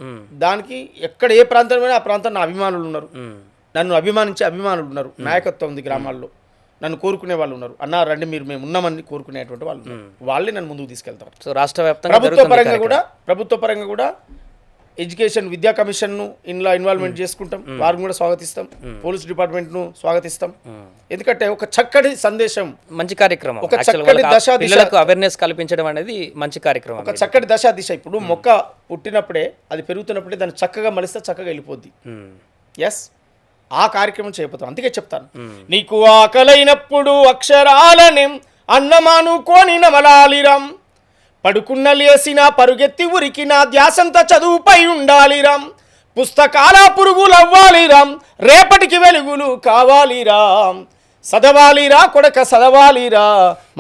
[SPEAKER 3] దానికి ఎక్కడ ఏ ప్రాంతంలో ఆ ప్రాంతంలో అభిమానులు ఉన్నారు. నన్ను అభిమానించే అభిమానులు ఉన్నారు. నాయకత్వం ఉంది గ్రామాల్లో. నన్ను కోరుకునే వాళ్ళు ఉన్నారు. అన్నా రండి మీరు మేము ఉన్నామని కోరుకునేటువంటి వాళ్ళు వాళ్ళే నన్ను ముందుకు తీసుకెళ్తారు.
[SPEAKER 2] సో రాష్ట్ర వ్యాప్తంగా
[SPEAKER 3] ప్రభుత్వ పరంగా కూడా ఎడ్యుకేషన్ విద్యా కమిషన్ను ఇందులో ఇన్వాల్వ్మెంట్ చేసుకుంటాం. వారిని కూడా స్వాగతిస్తాం. పోలీస్ డిపార్ట్మెంట్ను స్వాగతిస్తాం. ఎందుకంటే ఒక చక్కటి సందేశం
[SPEAKER 2] మంచి కార్యక్రమం,
[SPEAKER 3] ఒక చక్కటి
[SPEAKER 2] పిల్లలకు అవేర్నెస్ కల్పించడం అనేది మంచి కార్యక్రమం,
[SPEAKER 3] ఒక చక్కటి దశ దిశ. ఇప్పుడు మొక్క పుట్టినప్పుడే అది పెరుగుతున్నప్పుడే దాన్ని చక్కగా మలిస్తే చక్కగా వెళ్ళిపోద్ది. ఎస్ ఆ కార్యక్రమం చేయబోతాం. అందుకే చెప్తాను, నీకు ఆకలైనప్పుడు అక్షరాలని అన్నమానుకోని నమలాలిరం, పడుకున్న లేసిన పరుగెత్తి ఉరికిన ధ్యాసంత చదువుపై ఉండాలిరం, పుస్తకాల పురుగులవ్వాలిరం, రేపటికి వెలుగులు కావాలిరాం, చదవాలిరా కొడక చదవాలిరా,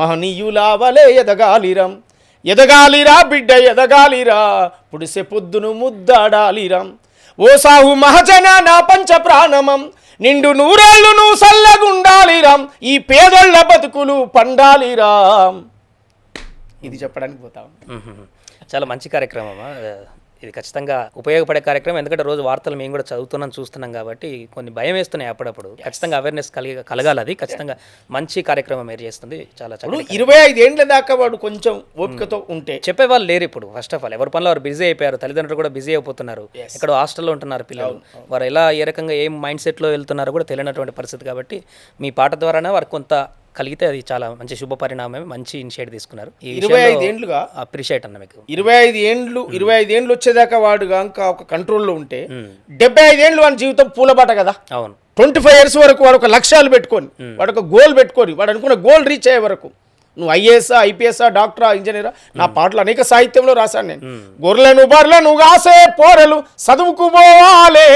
[SPEAKER 3] మహనీయులావలే ఎదగాలిరం, ఎదగాలిరా బిడ్డ ఎదగాలిరా, పుడిసె పొద్దును ముద్దాడాలిరం, ఓ సాహు మహజన నా పంచ ప్రాణమం, నిండు నూరేళ్లు నువ్వు సల్లగుండాలిరాం, ఈ పేదోళ్ళ బతుకులు పండాలిరాం. ఇది చెప్పడానికి పోతాం.
[SPEAKER 2] చాలా మంచి కార్యక్రమం. ఇది ఖచ్చితంగా ఉపయోగపడే కార్యక్రమం. ఎందుకంటే రోజు వార్తలు మేము కూడా చదువుతున్నాం చూస్తున్నాం కాబట్టి కొన్ని భయం వేస్తున్నాయి అప్పుడప్పుడు. ఖచ్చితంగా అవేర్నెస్ కలగాలి. అది ఖచ్చితంగా మంచి కార్యక్రమం మీరు చేస్తుంది. చాలా చాలా
[SPEAKER 3] 25 ఏండ్ల దాకా వాడు కొంచెం ఓపికతో ఉంటే
[SPEAKER 2] చెప్పేవాళ్ళు లేరు ఇప్పుడు. ఫస్ట్ ఆఫ్ ఆల్ ఎవరి పనిలో వారు బిజీ అయిపోయారు. తల్లిదండ్రులు కూడా బిజీ అయిపోతున్నారు. ఎక్కడో హాస్టల్లో ఉంటున్నారు పిల్లలు. వారు ఎలా ఏ రకంగా ఏం మైండ్ సెట్లో వెళ్తున్నారో కూడా తెలియనటువంటి పరిస్థితి. కాబట్టి మీ పాట ద్వారానే వారికి కొంత కలిగితే అది చాలా మంచి శుభ పరిణామమే. మంచి ఇనిషియేటివ్ తీసుకున్నారు.
[SPEAKER 3] 25 ఏండ్లుగా
[SPEAKER 2] అప్రిషియేట్ అన్న మీకు.
[SPEAKER 3] 25 ఏండ్లు వచ్చేదాకా వాడు కనుక ఒక కంట్రోల్లో ఉంటే 75 ఏండ్లు వాడి జీవితం పూలబాట కదా.
[SPEAKER 2] అవును.
[SPEAKER 3] 25 years వరకు వాడు ఒక లక్ష్యాలు పెట్టుకొని వాడు ఒక గోల్ పెట్టుకొని వాడు అనుకున్న గోల్ రీచ్ అయ్యే వరకు నువ్వు ఐఏఎస్ఆ ఐపీఎస్ఆ డాక్టరా ఇంజనీరా, నా పాటలు అనేక సాహిత్యంలో రాశాను నేను. గొర్రెలను బర్రెలను గాసే పోరలు చదువుకు పోవాలే,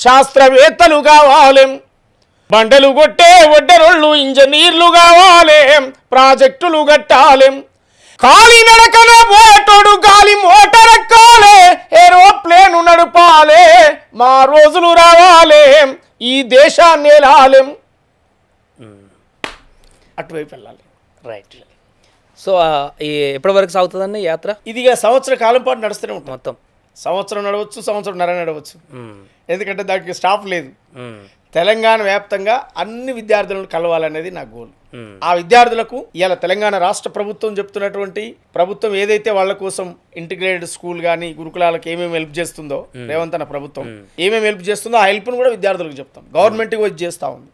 [SPEAKER 3] శాస్త్రవేత్తలు కావాలి, బండలు కొట్టే ఒడ్డరోళ్ళు ఇంజనీర్లు కావాలి, ప్రాజెక్టులు కట్టాలి, కాలి నడకన పోయేటోడు గాలి మోటార్ ఎక్కాలే, ఏరోప్లేన్ నడపాలే, మా రోజులు రావాలి, ఈ దేశాన్ని ఏలాలి, అటువైపు వెళ్ళాలి.
[SPEAKER 2] రైట్. సో ఎప్పటి వరకు సాగుతుందండి యాత్ర?
[SPEAKER 3] ఇది ఇక సంవత్సర కాలం పాటు నడుస్తూనే ఉంటుంది.
[SPEAKER 2] మొత్తం
[SPEAKER 3] సంవత్సరం నడవచ్చు, సంవత్సరం నడవచ్చు. ఎందుకంటే దానికి స్టాప్ లేదు. తెలంగాణ వ్యాప్తంగా అన్ని విద్యార్థులను కలవాలనేది నా గోల్. ఆ విద్యార్థులకు ఇవాళ తెలంగాణ రాష్ట్ర ప్రభుత్వం చెప్తున్నటువంటి ప్రభుత్వం ఏదైతే వాళ్ళ కోసం ఇంటిగ్రేటెడ్ స్కూల్ కానీ గురుకులాలకు ఏమేమి హెల్ప్ చేస్తుందో రేవంత్ అన్న ప్రభుత్వం ఏమేమి హెల్ప్ చేస్తుందో ఆ హెల్ప్ను కూడా విద్యార్థులకు చెప్తాం. గవర్నమెంట్కి వచ్చి చేస్తూ ఉంది.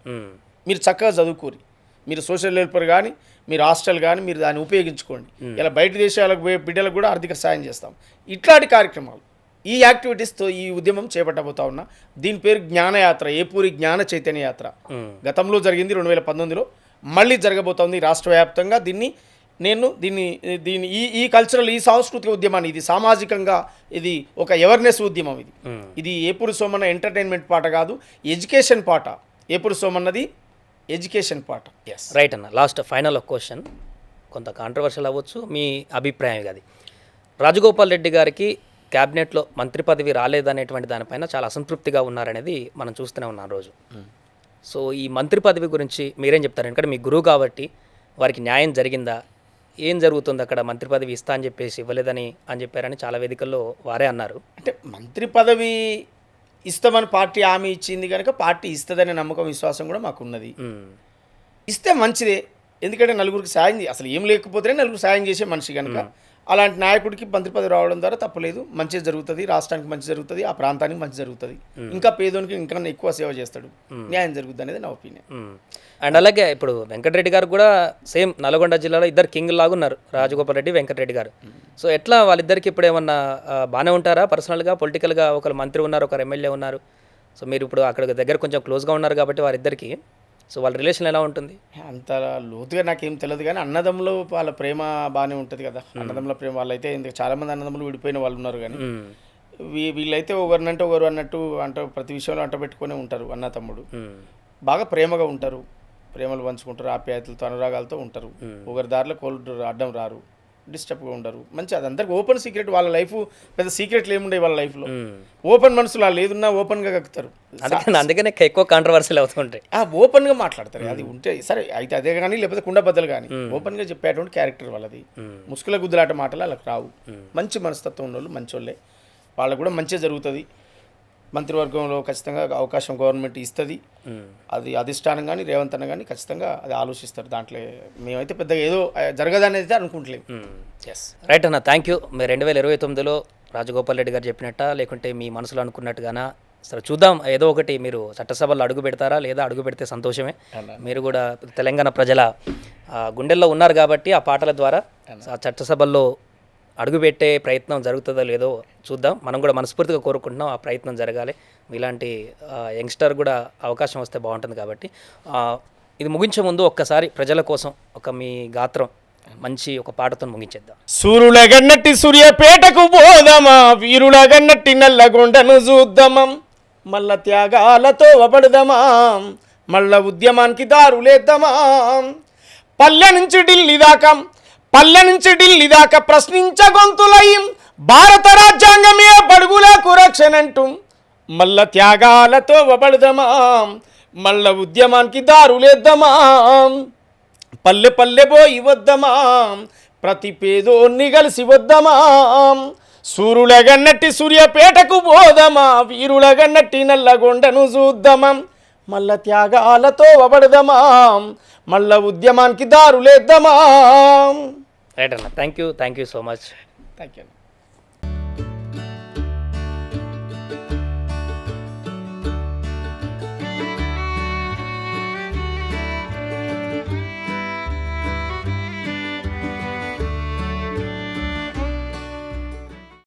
[SPEAKER 3] మీరు చక్కగా చదువుకోరి, మీరు సోషల్ హెల్పర్ కానీ మీరు హాస్టల్ కానీ మీరు దాన్ని ఉపయోగించుకోండి. ఇలా బయట దేశాలకు పోయే బిడ్డలకు కూడా ఆర్థిక సాయం చేస్తాం. ఇట్లాంటి కార్యక్రమాలు ఈ యాక్టివిటీస్తో ఈ ఉద్యమం చేపట్టబోతా ఉన్నా. దీని పేరు జ్ఞానయాత్ర, ఏపూరి జ్ఞాన చైతన్య యాత్ర. గతంలో జరిగింది 2019లో, మళ్ళీ జరగబోతోంది రాష్ట్ర వ్యాప్తంగా. దీన్ని ఈ కల్చరల్ ఈ సాంస్కృతిక ఉద్యమాన్ని, ఇది సామాజికంగా ఇది ఒక అవేర్నెస్ ఉద్యమం. ఇది ఏపూరి సోమన్న ఎంటర్టైన్మెంట్ పాట కాదు, ఎడ్యుకేషన్ పాట. ఏపూరి సోమన్నది ఎడ్యుకేషన్ పాట.
[SPEAKER 2] రైట్ అన్న. లాస్ట్ ఫైనల్ ఒక క్వశ్చన్, కొంత కాంట్రవర్షియల్ అవ్వచ్చు, మీ అభిప్రాయం అది. రాజగోపాల్ రెడ్డి గారికి క్యాబినెట్లో మంత్రి పదవి రాలేదనేటువంటి దానిపైన చాలా అసంతృప్తిగా ఉన్నారనేది మనం చూస్తూనే ఉన్నాం రోజు. సో ఈ మంత్రి పదవి గురించి మీరేం చెప్తారు? ఎందుకంటే మీ గురువు కాబట్టి వారికి న్యాయం జరిగిందా, ఏం జరుగుతుంది అక్కడ? మంత్రి పదవి ఇస్తా అని చెప్పేసి ఇవ్వలేదని చెప్పారని చాలా వేదికల్లో వారే అన్నారు.
[SPEAKER 3] అంటే మంత్రి పదవి ఇస్తామని పార్టీ హామీ ఇచ్చింది కనుక పార్టీ ఇస్తుందనే నమ్మకం విశ్వాసం కూడా మాకున్నది. ఇస్తే మంచిదే. ఎందుకంటే నలుగురికి సాయం, అసలు ఏం లేకపోతేనే నలుగురు సాయం చేసే మనిషి కనుక అలాంటి నాయకుడికి మంత్రి పదవి రావడం ద్వారా తప్పలేదు, మంచి జరుగుతుంది, రాష్ట్రానికి మంచి జరుగుతుంది, ఆ ప్రాంతానికి మంచి జరుగుతుంది, ఇంకా పేదోనికి ఇంకా ఎక్కువ సేవ చేస్తాడు, న్యాయం జరుగుతుంది అనేది నా ఒపీనియన్.
[SPEAKER 2] అండ్ అలాగే ఇప్పుడు వెంకటరెడ్డి గారు కూడా సేమ్ నల్గొండ జిల్లాలో ఇద్దరు కింగ్ లాగా ఉన్నారు, రాజగోపాల్ రెడ్డి వెంకటరెడ్డి గారు. సో ఎట్లా వాళ్ళిద్దరికి ఇప్పుడు ఏమన్నా బాగానే ఉంటారా పర్సనల్గా, పొలిటికల్గా? ఒకరు మంత్రి ఉన్నారు, ఒకరు ఎమ్మెల్యే ఉన్నారు. సో మీరు ఇప్పుడు అక్కడ దగ్గర కొంచెం క్లోజ్గా ఉన్నారు కాబట్టి వారిద్దరికి, సో వాళ్ళ రిలేషన్ ఎలా ఉంటుంది?
[SPEAKER 3] అంత లోతుగా నాకేం తెలియదు కానీ అన్నదమ్ములు వాళ్ళ ప్రేమ బాగానే ఉంటుంది కదా. అన్నదమ్ముల ప్రేమ వాళ్ళైతే చాలామంది అన్నదమ్ములు విడిపోయిన వాళ్ళు ఉన్నారు కానీ వీళ్ళైతే ఒకరినంటే ఒకరు అన్నట్టు ప్రతి విషయంలో అంట పెట్టుకునే ఉంటారు. అన్న తమ్ముడు బాగా ప్రేమగా ఉంటారు, ప్రేమలు పంచుకుంటారు, ఆప్యాయతలతో అనురాగాలతో ఉంటారు. ఒకరి దారిలో కోళ్ళు అడ్డం రారు, డిస్టర్బ్గా ఉండరు. మంచి అది అందరికి ఓపెన్ సీక్రెట్. వాళ్ళ లైఫ్ పెద్ద సీక్రెట్లు ఏముండే వాళ్ళ లైఫ్లో. ఓపెన్ మనసులు వాళ్ళు ఏదున్నా ఓపెన్గా కక్కుతారు.
[SPEAKER 2] అందుకనే ఎక్కువ కాంట్రవర్సీలు అవుతుంటాయి.
[SPEAKER 3] ఓపెన్గా మాట్లాడతారు. అది ఉంటే సరే అయితే అదే కానీ, లేకపోతే కుండబద్దలు కానీ ఓపెన్గా చెప్పేటువంటి క్యారెక్టర్ వాళ్ళది. ముసుగుల గుద్దులాట మాటలు వాళ్ళకి రావు. మంచి మనస్తత్వం ఉన్న వాళ్ళు మంచోళ్ళే, వాళ్ళకు కూడా మంచిగా జరుగుతుంది. మంత్రివర్గంలో ఖచ్చితంగా అవకాశం గవర్నమెంట్ ఇస్తుంది. అది అధిష్టానం కానీ రేవంత్ అన్న కానీ ఖచ్చితంగా అది ఆలోచిస్తారు. దాంట్లో మేమైతే పెద్దగా ఏదో జరగదని అయితే అనుకుంటలేము.
[SPEAKER 2] ఎస్ రైట్ అన్న, థ్యాంక్ యూ. మీరు 2029లో రాజగోపాల్ రెడ్డి గారు చెప్పినట్ట లేకుంటే మీ మనసులో అనుకున్నట్టుగానా? సరే చూద్దాం, ఏదో ఒకటి మీరు చట్టసభలో అడుగు పెడతారా లేదా? అడుగు పెడితే సంతోషమే. మీరు కూడా తెలంగాణ ప్రజల గుండెల్లో ఉన్నారు కాబట్టి ఆ పాటల ద్వారా ఆ చట్టసభల్లో అడుగుపెట్టే ప్రయత్నం జరుగుతుందో లేదో చూద్దాం. మనం కూడా మనస్ఫూర్తిగా కోరుకుంటున్నాం ఆ ప్రయత్నం జరగాలి. ఇలాంటి యంగ్స్టర్ కూడా అవకాశం వస్తే బాగుంటుంది కాబట్టి ఇది ముగించే ముందు ఒక్కసారి ప్రజల కోసం ఒక మీ గాత్రం మంచి ఒక పాటతో ముగించేద్దాం.
[SPEAKER 3] సూర్యుల గన్నట్టి సూర్యపేటకు పోదామా, వీరుల గన్నట్టి నల్లగొండను చూద్దామా, మల్ల త్యాగాలతో వపడదామా, మల్ల ఉద్యమానికి దారులేద్దామా, పల్లె నుంచి ఢిల్లీ దాకా ప్రశ్నించగొంతులై భారత రాజ్యాంగమే బడుగులకు రక్షణంటూ మల్ల త్యాగాలతో వపడదామా, మల్ల ఉద్యమానికి దారులేద్దామా, పల్లె పల్లె పోయి వద్దమా, ప్రతి పేదోన్ని కలిసి వద్దమా, సూర్యుల గన్నట్టి సూర్యపేటకు పోదమా, వీరుల గన్నట్టి నల్లగొండను చూద్దామా, మల్ల త్యాగాలతో వబడదమా, మల్ల ఉద్యమానికి దారులేద్దామా.
[SPEAKER 2] రైట్ అన్న, thank you so much.
[SPEAKER 3] Thank you.